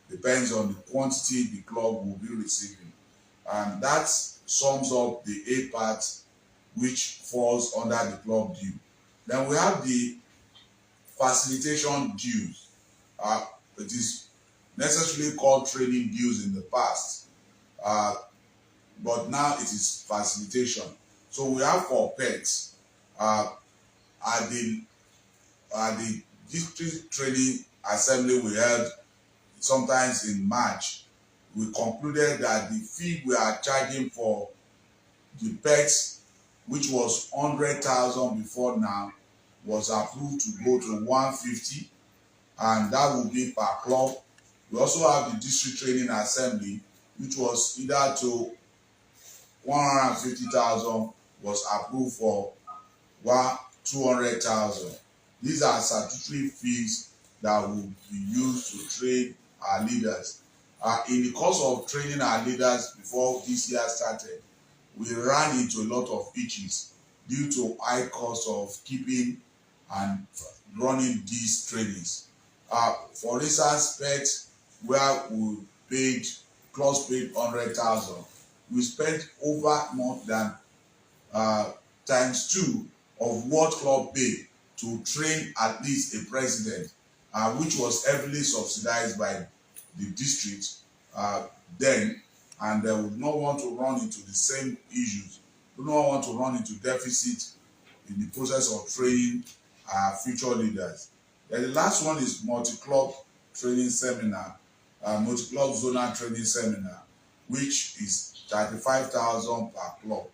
depends on the quantity the club will be receiving. And that sums up the A part, which falls under the club due. Then we have the facilitation dues. It is necessarily called training dues in the past. but now it is facilitation. So we have for pets at the district training assembly we held sometimes in March. We concluded that the fee we are charging for the pets, which was 100,000 before now, was approved to go to 150, and that will be per club. We also have the district training assembly, which was either to 150,000, was approved for 200,000. These are statutory fees that will be used to train our leaders. In the course of training our leaders before this year started, we ran into a lot of issues due to high cost of keeping and running these trainings. For instance, pets, where we paid, clubs paid 100,000, we spent over more than times 2 of what club paid to train at least a president, which was heavily subsidized by the district then, and they would not want to run into the same issues, do not want to run into deficit in the process of training future leaders. Then the last one is MultiClub Training Seminar, MultiClub Zonal Training Seminar, which is 35,000 per club.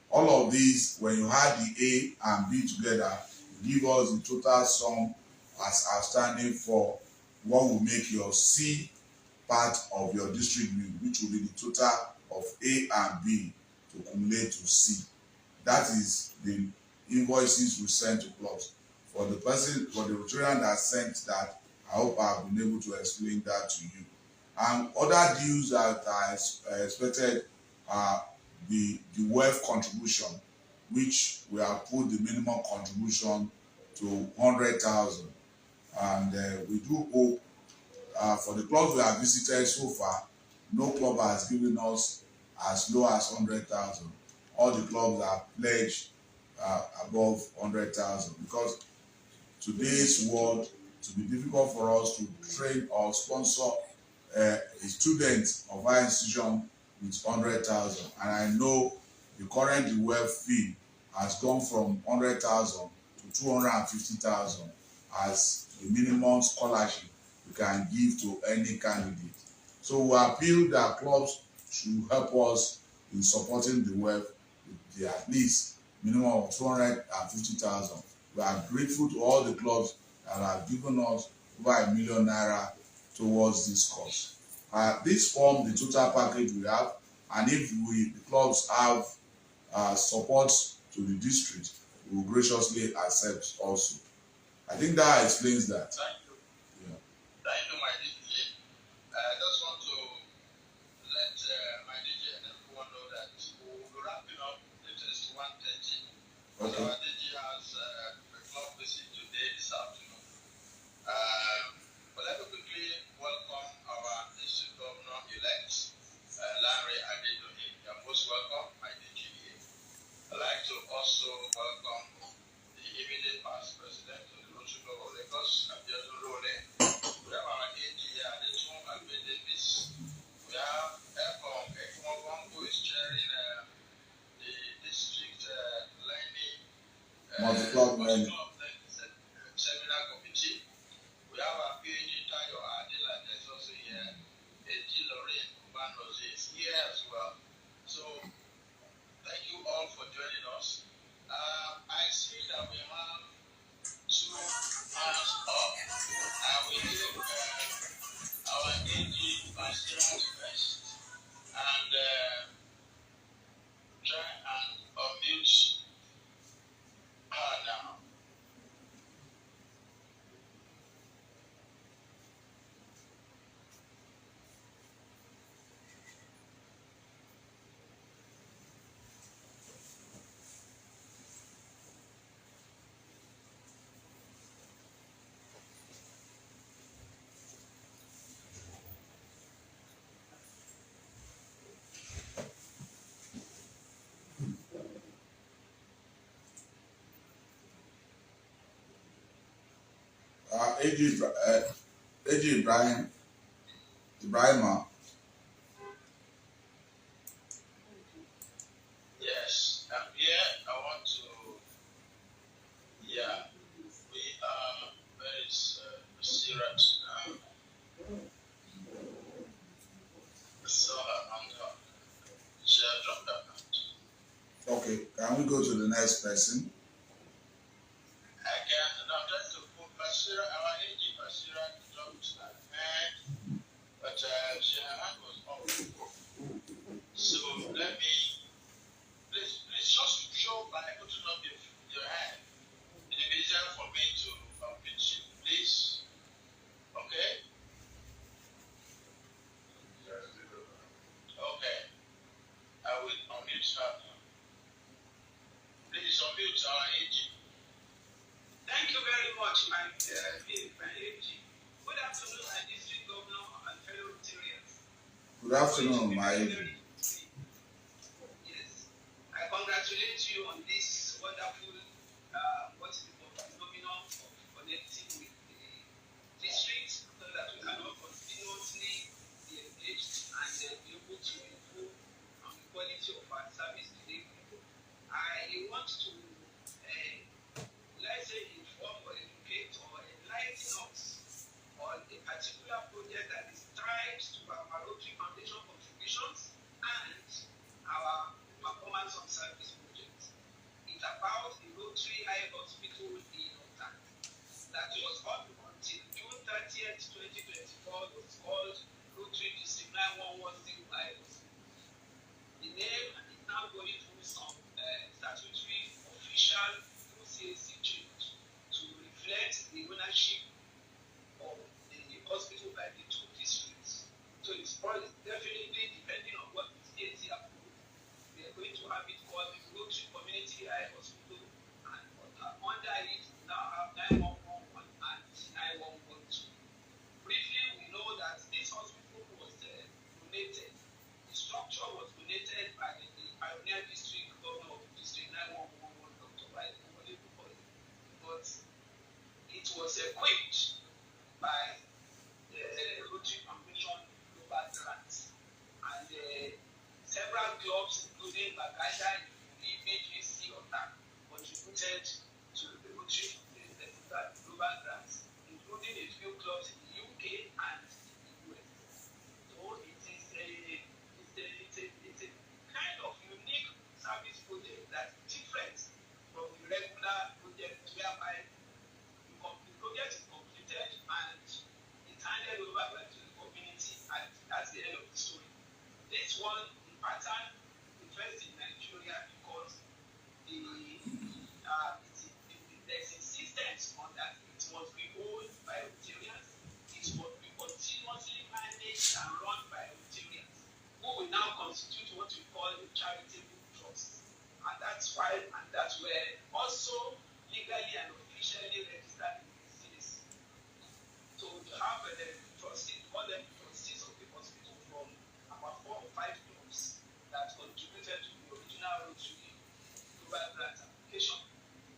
All of these, when you add the A and B together, give us the total sum as outstanding for what will make your C part of your district bill, which will be the total of A and B to accumulate to C. That is the invoices we send to clubs. For the person, for the Rotarian that sent that, I hope I've been able to explain that to you. And other dues that are expected are the wealth contribution, which we have put the minimum contribution to 100,000. And we do hope for the clubs we have visited so far, no club has given us as low as 100,000. All the clubs are pledged above 100,000, because today's world, to be difficult for us to train or sponsor a student of our institution with 100,000. And I know the current wealth fee has gone from 100,000 to 250,000 as the minimum scholarship we can give to any candidate. So we appeal that clubs should help us in supporting the wealth with the at least minimum of 250,000. We are grateful to all the clubs that have given us over ₦1 million towards this cause. This form the total package we have, and if the clubs have support to the district, we will graciously accept also. I think that explains that. Thank you. Yeah. Thank you, my DJ. I just want to let my DJ and everyone know that we'll be wrapping up. It is 1:30. Okay. So our DJ has a club visit today, this afternoon. But let me quickly welcome our district governor-elect, Larry Adenekan. You're most welcome, my DGA. I'd like to also welcome the immediate past president of the Rotary Club of Lagos, we have our AG Adeton and Davis. We have Ebong Ekomobong, who is chairing the district learning MultiClub Learning Seminar Committee. We have our PhD Tayo Adela that's also here. AG Lorraine Kubanozi is here as well. So thank you all for joining us. I see that we have 2 hands up. I will give our AG Pastoral first and try and unmute her now. AG Ibrahima, Can we go to the next person? I can now just to put Bashira, our AG Bashira jumped ahead, but she her hand was off. So let me please just show by putting up your hand. It will be easier for me to unmute you, please. Okay? Okay. I will unmute her now. Please unmute our AG. Thank you very much, my AG. Good afternoon, my district governor and fellow Rotarians. Good afternoon, my AG. Yes, I congratulate you on this wonderful phenomenon of connecting with the district so that we can all continuously be engaged and be able to improve on the quality of our service today. I want to, let's say, inform or educate or enlighten us on a particular project that is tied to our Rotary Foundation contributions and our performance on service projects. It's about the Rotary Eye Hospital in Otta that was up until June 30th, 2024, was called Rotary District 9110 Eye Hospital. The name is now going through some statutory official CAC change to reflect the ownership of the hospital by the two districts. So it's probably definitely depending on what the CAC approves. We are going to have it called the Rotary Community Eye Hospital, and under it we now have 9111 and 9112. Briefly, we know that this hospital was donated. The structure was donated by the pioneer district governor of District 9111, Dr. RYLA, but it was equipped by the Rotary Convention global grants, and several clubs, including Bagada, BGC, Otta, contributed to the Rotary global grants, including a few clubs in the UK and the US. So it's a kind of unique service project that's different from the regular project whereby the project is completed and it's handed over to the community, and that's the end of the story. This one, the pattern, the first in Nigeria because there's insistence on that it must be owned by Rotarians, it must be continuously managed and run by Rotarians, who will now constitute what we call a charitable trust. And that's why, and that's where also legally and officially registered in the CAC. So to have the trustees, call them trustees of the hospital from about 4 or 5 clubs that contributed to the original Rotary global grant application.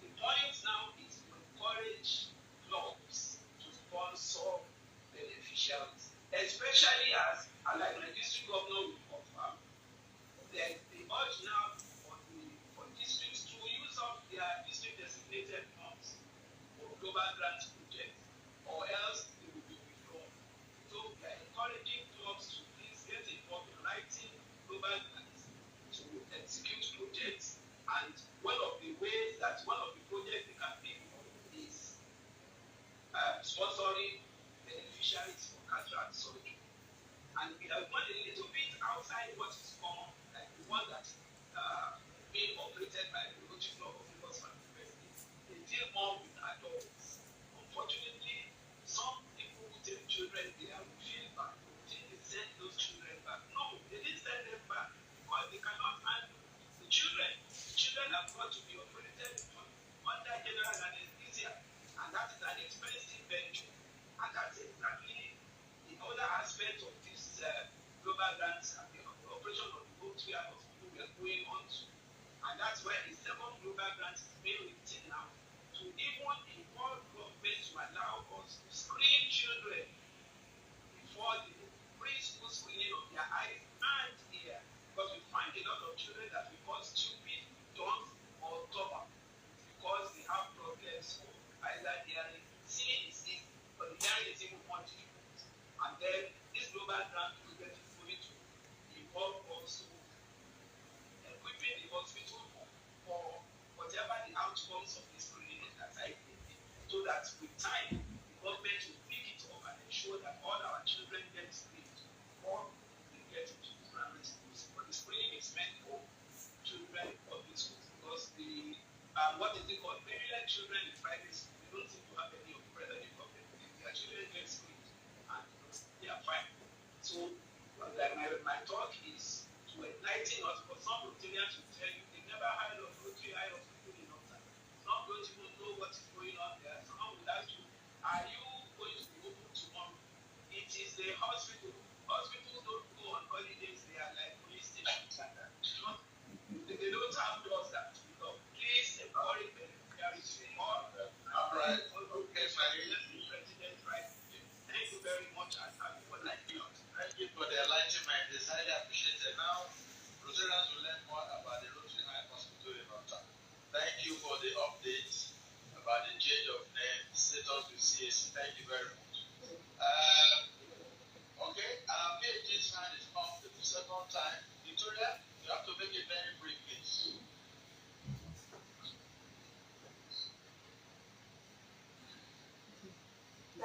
The point now is to encourage clubs to sponsor beneficiaries, especially as, like my district governor will confirm, there's the urge now for districts to use up their district designated funds for global grant projects, or else they will be withdrawn. So we are encouraging clubs to please get involved in writing global grants to execute projects, and one of the projects they can pay for is sponsoring beneficiaries for cataract surgery. And we have gone a little bit outside what is common, like the one that being operated by the Rotary Club of Lagos and University. They deal more with adults. Unfortunately, some people who take children, they are feel bad. They send those children back. No, they didn't send them back because they cannot handle the children. The children have got to be operated under general anesthesia, and that is an expensive venture. And that's exactly the other aspect of this global grants and the operation of the Rotary Hospital we are going on to. And that's where the second global grant is being written now to even involve government to allow us to screen children before the preschool screening of their eyes and ear. Because we find a lot of children that we call stupid, dumb, or stubborn because they have problems of either hearing. Seeing is easy, but the hearing is even more difficult. And then this global grant project is going to involve also equipping the hospital for that with time, the government will pick it up and ensure that all our children get screened before they get into the primary schools. But the screening is meant for children in public schools because the what is it called? Maryland children in private schools, they don't seem to have any of the relevant problems. Their children get screened and they are fine. So my talk is to enlighten us, but some Rotarians will tell you they never heard of Rotary Hospital in Oxford. Not going to even know what is going on there. Someone will ask you, are you going to be open tomorrow? It is the hospital. Hospitals don't go on holidays, they are like police stations like that. They don't have doors that you know. Please encourage them. There is more. All right. Okay, President, right? Thank you very much and happy for that. Thank you for the enlightenment. It's highly appreciated. Now, Rotarians will learn more about the Rotary Hospital in Ottawa. Thank you for the update about the change of name, status with CAC. Thank you very much. Okay, our PhD's hand is up the second time. Victoria, you have to make it very brief, please.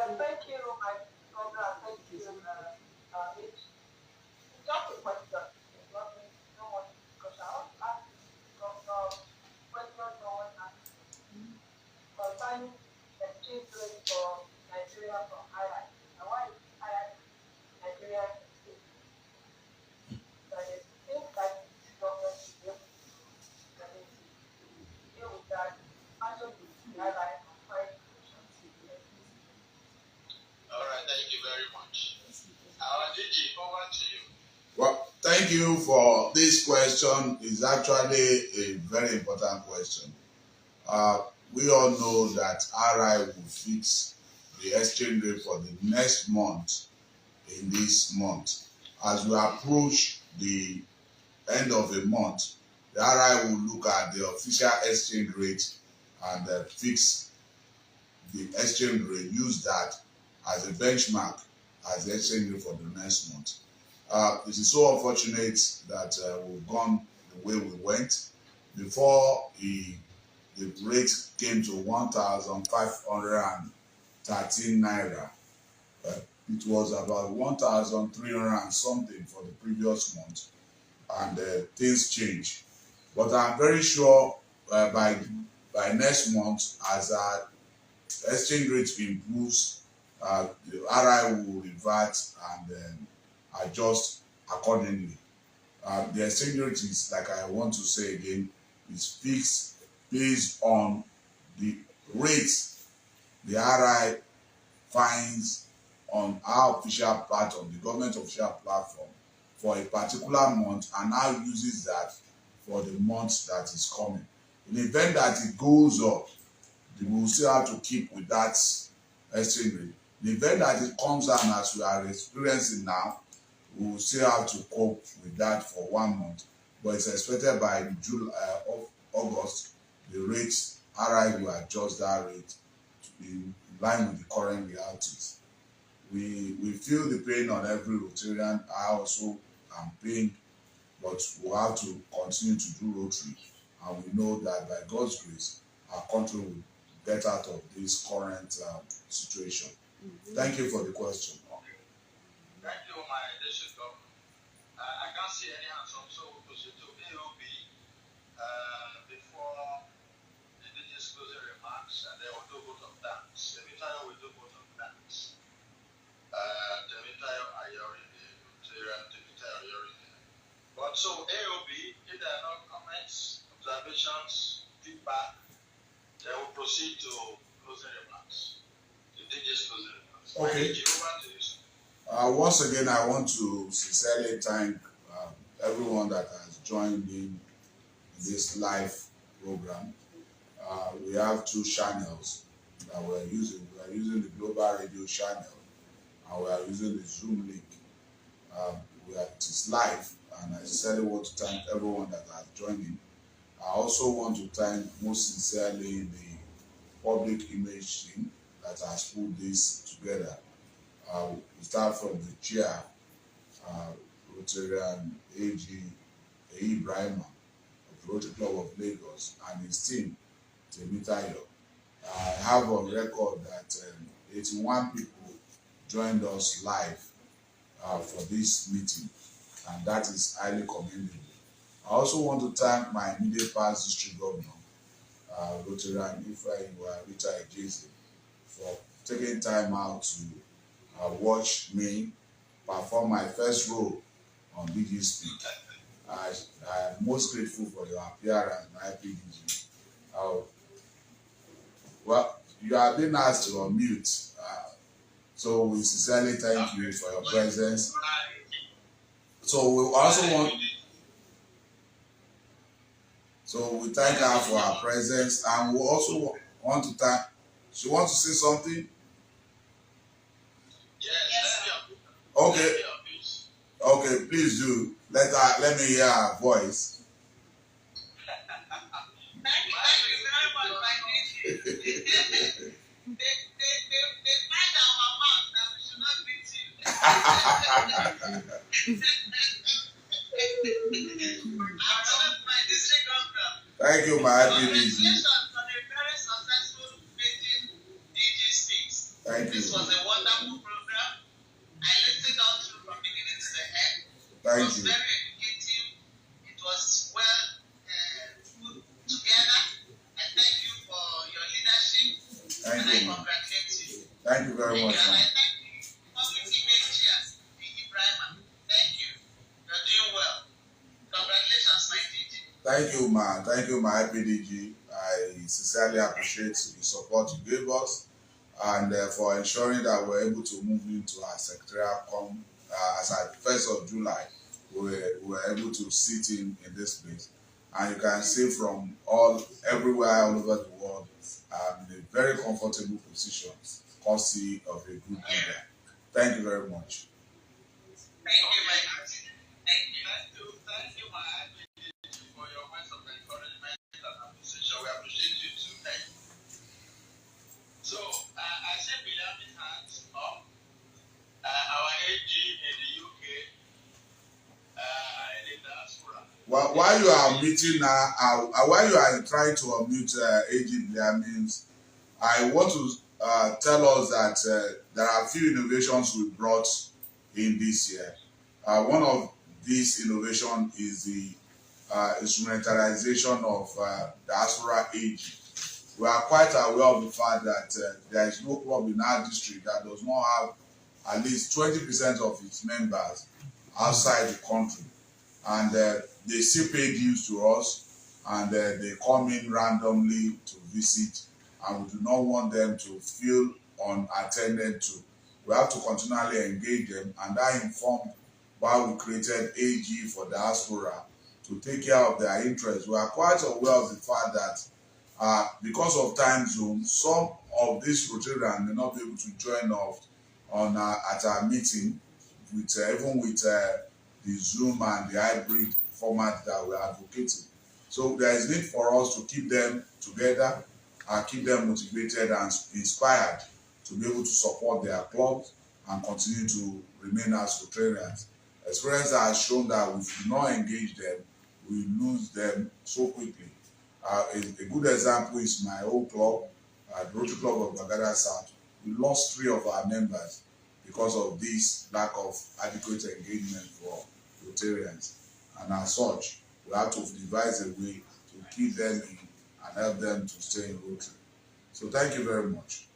Thank you, my program. Thank you, H. Just a question. It's nothing, no one discussion. I want to ask question no one asked concerning exchange rate for Nigeria from Ireland. And why is Ireland Nigeria exchange? That is, things that the government should be able to deal with that, actually, Ireland and find solutions. All right, thank you very much. Our DG, over to you. Well, thank you for this question. It's actually a very important question. We all know that RI will fix the exchange rate for the next month in this month. As we approach the end of the month, the RI will look at the official exchange rate and fix the exchange rate, use that as a benchmark as the exchange rate for the next month. It is so unfortunate that we've gone the way we went. Before the rate came to 1,513 naira. It was about 1,300 and something for the previous month, and things changed. But I'm very sure by next month, as our exchange rate improves, the RI will revert and adjust accordingly. The exchange rate is, like I want to say again, is fixed based on the rates the RI finds on our official platform, the government official platform, for a particular month, and now uses that for the month that is coming. In the event that it goes up, we will still have to keep with that exchange rate. In the event that it comes down, as we are experiencing now, we will still have to cope with that for 1 month. But it's expected by August, the rates, RI will adjust that rate to be in line with the current realities. We feel the pain on every Rotarian. I also am pained, but we'll have to continue to do Rotary. And we know that by God's grace, our country will get out of this current situation. Thank you for the question. Okay. Thank you, my district governor. I can't see any hands up, so we'll proceed to AOB before the DG's closing remarks, and then we'll do vote of thanks. Temitayo will do vote of thanks. Temitayo Ayoride, Temitayo Ayoride. But so AOB, if there are no comments, observations, feedback, then we'll proceed to closing remarks. The DG's closing remarks. Okay. Once again, I want to sincerely thank everyone that has joined in this live program. We have 2 channels that we're using. We are using the global radio channel, and we are using the Zoom link. It is live, and I sincerely want to thank everyone that has joined in. I also want to thank most sincerely the public image team that has put this together. We start from the chair, Rotarian AG Ibrahima of the Rotary Club of Lagos, and his team, Temitayo, I have a record that 81 people joined us live for this meeting, and that is highly commendable. I also want to thank my immediate past district governor, Rotary Rita Ejeze, for taking time out to watch me perform my first role on DG Speak. I am most grateful for your appearance, my PDG. Well, you have been asked to unmute, so we sincerely thank you for your presence. So we also want, so we thank her for her presence, and we also want to thank. She wants to say something. Okay. Okay, please do. Let me hear her voice. Thank you very much, my DJ. They find our mouth that we should not greet you. My district governor. Thank you, my happy Congratulations on a very successful meeting, DG Speaks. Thank you. This was a wonderful program. I listened all through from beginning to the end. Thank It was you. very educative. It was well put together. I thank you for your leadership. Thank and you. I congratulate you. Thank you very much. And I thank you. Public image chair, Ibrahim. Thank you. You're doing well. Congratulations, my DG. Thank you, ma. Thank you, my PDG. I sincerely appreciate the support you gave us, and for ensuring that we're able to move into our secretarial as at 1st of July, we were able to sit in this place. And you can see from everywhere all over the world, in a very comfortable position, courtesy of a good leader. Thank you very much. Thank you, my DG. Thank you. Thank you, my DG, for your words of encouragement and appreciation. We appreciate you too. Thank you. So, I see Bilam's hands up. Our AG in the UK, in the diaspora. Well, while you are meeting while you are trying to unmute AG Bilam's, I want to tell us that there are a few innovations we brought in this year. One of these innovations is the instrumentalization of diaspora AG. We are quite aware of the fact that there is no club in our district that does not have at least 20% of its members outside the country. And they still pay dues to us, and they come in randomly to visit, and we do not want them to feel unattended to. We have to continually engage them, and that informed why we created AG for diaspora to take care of their interests. We are quite aware of the fact that because of time zone, some of these Rotarians may not be able to join us at our meeting, even with the Zoom and the hybrid format that we are advocating. So there is need for us to keep them together, keep them motivated and inspired to be able to support their clubs and continue to remain as Rotarians. Experience has shown that if we do not engage them, we lose them so quickly. A good example is my old club, the Rotary Club of Bagada South. We lost 3 of our members because of this lack of adequate engagement for Rotarians. And as such, we have to devise a way to keep them in and help them to stay in Rotary. So thank you very much.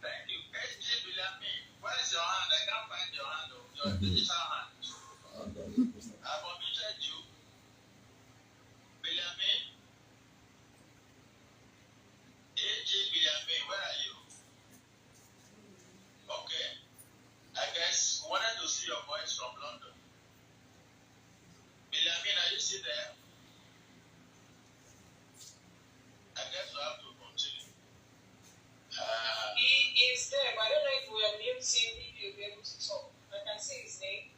Thank you. Where is your hand? I can't find your hand. Your digital hand. I've unmuted you. Bilamine? AG Bilamine, where are you? Okay. I guess we wanted to see your voice from London. Bilamine, are you still there? I guess we have to continue. He is there, but I don't know if we are muting, if you'll be able to talk. I can see his name.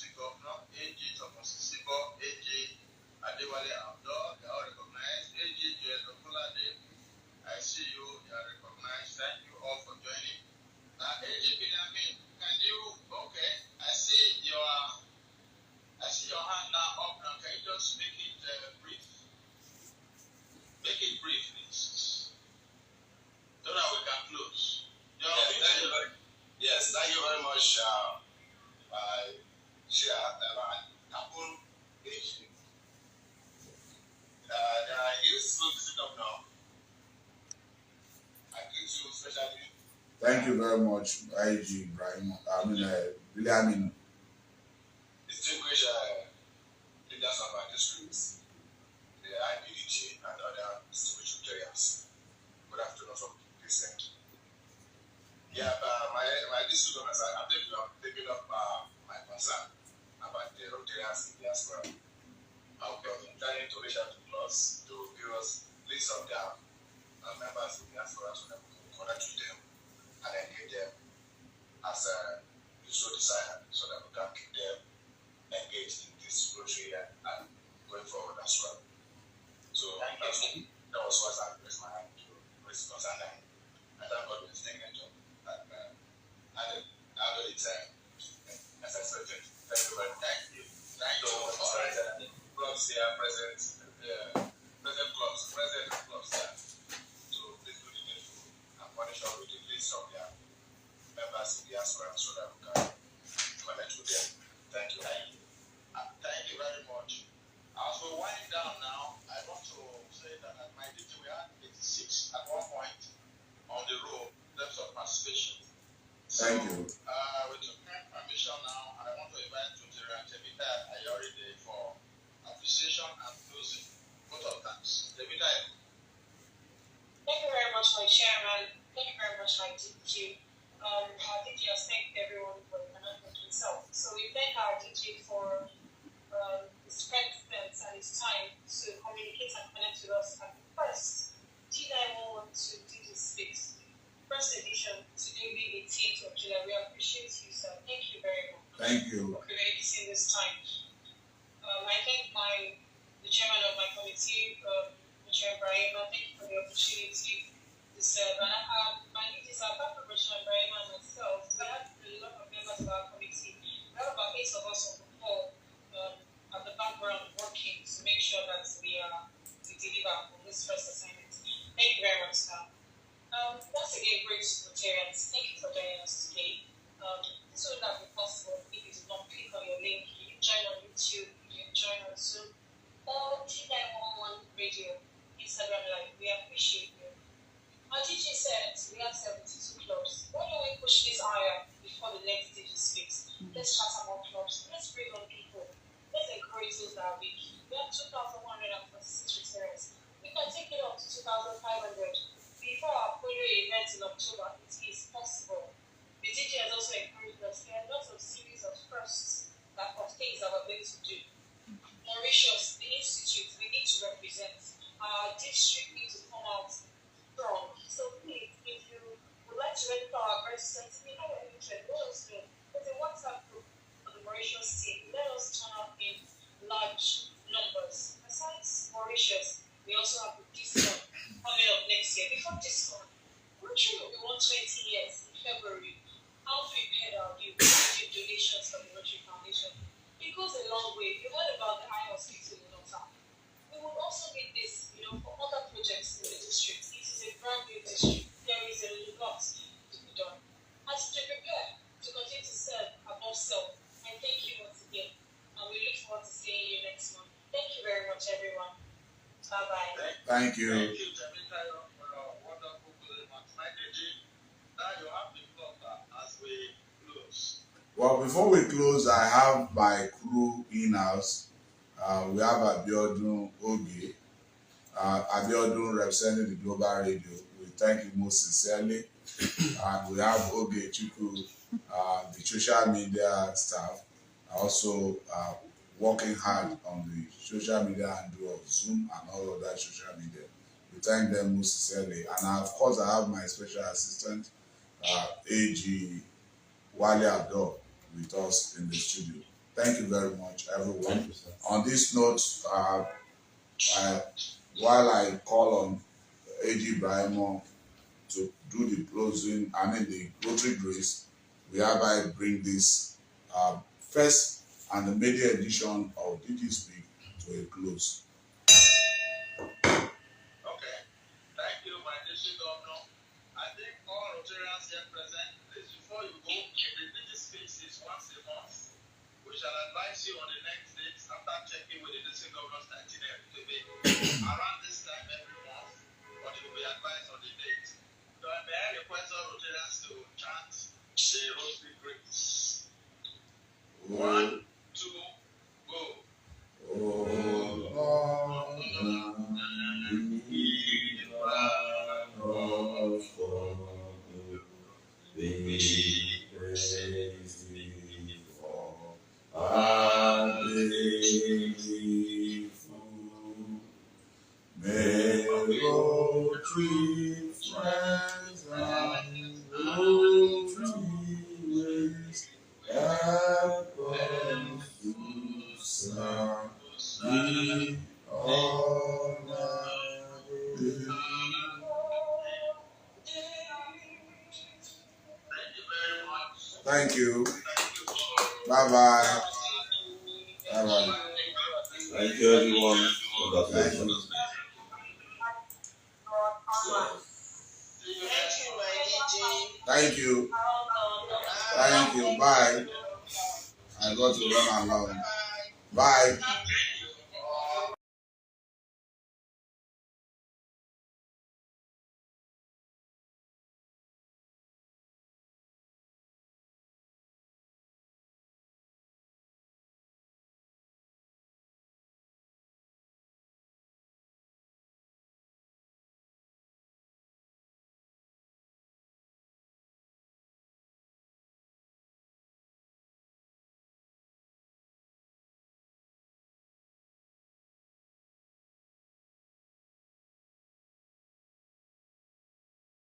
District Governor, AG Thomas Sibo, AG Adewale Abdul, they are recognized. AG Joel Okulade, I see you, you are recognized. Thank you all for joining. AG Benjamin, can you, okay, I see your hand now up now. Can you just make it brief? Make it brief, please. So that we can close. Yes, thank you very much, Chair Abong Ekomobong. The youth visit of now. I greet you especially. Thank you very much, IG Ibrahim. Really, Distinguished leaders of our districts, the IPDG and other distinguished Rotarians. Good afternoon from this end. Yeah, my district owners, I'm taking up my concern about the Rotarians in diaspora. I'll be trying to reach out to us to give us list of their members in diaspora so that we can connect with them and engage them as you so desire so that we can keep them engaged in this Rotary and going forward as well. So that was what I raised my hand to raise concern. I thank God we're taking it up. And now that it's as I said, thank you very much. Thank you. Thank you. Clubs here, present clubs here. So please do the needful and punish us with the list of their members in diaspora so that we can connect with them. Thank you. Thank you very much. As we wind down now, I want to say that at my duty we had 86 at one point on the road in terms of participation. Thank you. With your kind permission now, I want to invite Rotary and Tevita Ayoride for appreciation and closing. Both of thanks. Tevita. Thank you very much, my chairman. Thank you very much, my DG. Our DG has thanked everyone for the announcement himself. So we thank our DG for his presence and his time to communicate and connect with us at the first G911 DG Speaks. First edition, today being 18th of July. We appreciate you, sir. Thank you very much. Thank you. For creating this time. I thank the chairman of my committee, Mr. Ibrahim. Thank you for the opportunity to serve. And my lead is apart from Mr. Ibrahim and myself, we have a lot of members of our committee. We have about 8 of us on the call at the background working to make sure that we deliver on this first assignment. Thank you very much, sir. Once again, great Rotarians, thank you for joining us today. This would not be possible if you did not click on your link. You can join on YouTube, you can join on Zoom, or G911 Radio, Instagram Live. We appreciate you. Our DG said we have 72 clubs. Why don't we push this higher before the next DG speaks? Let's chat about clubs. Let's bring on people. Let's encourage those that are weak. We have 2,146 Rotarians. We can take it up to 2,500. Before our polio event in October, it is possible. The DG has also encouraged us. There are lots of series of firsts of things that we're going to do. Mauritus, the Institute, we need to represent. Our district needs to come out strong. So please, if you would like to register our registrants, we have an interest. Let us know. There's a WhatsApp group for the Mauritius team. Let us turn up in large numbers. Besides Mauritius, we also have the DISCON coming up next year. Before DISCON, Rotary will be 120 years in February. How prepared are you to give donations for the Rotary Foundation? It goes a long way. You heard about the eye hospital in Ottawa. We will also need this, for other projects in the district. It is a brand new district. There is a lot to be done. As to prepare to continue to serve above self, and thank you once again. And we look forward to seeing you next month. Thank you very much, everyone. Bye-bye. Thank you. Thank you, Tevita, for your wonderful closing. My DG, now you have the floor as we close. Well, before we close, I have my crew in-house. We have Abiodun Oge, Abiodun representing the Global Radio. We thank you most sincerely. And we have Oge Chiku, the social media staff, also working hard on the social media handle of Zoom and all of that social media. We thank them most sincerely. And of course, I have my special assistant, AG Wale Abdul, with us in the studio. Thank you very much, everyone. Thank you, sir. On this note, while I call on AG Brahimo to do the closing, the Rotary Grace, we hereby bring this first and the media edition of DG Speak to a close. Okay. Thank you, my district governor. I think all Rotarians here present, please, before you go, the DG Speaks is once a month. We shall advise you on the next dates after checking with the district governor's itinerary to be around this time every month, but you will be advised on the date. So may I request all Rotarians to chant the Rotary Grace. 1, 2, go. Oh Lord, we praise thee for our daily food. May Rotary friends and Rotary ways help us to serve thee all our days. thank you. Bye-bye. Bye-bye. Thank you, everyone. Congratulations. Thank you. Thank you. Bye. I got to run along. Bye.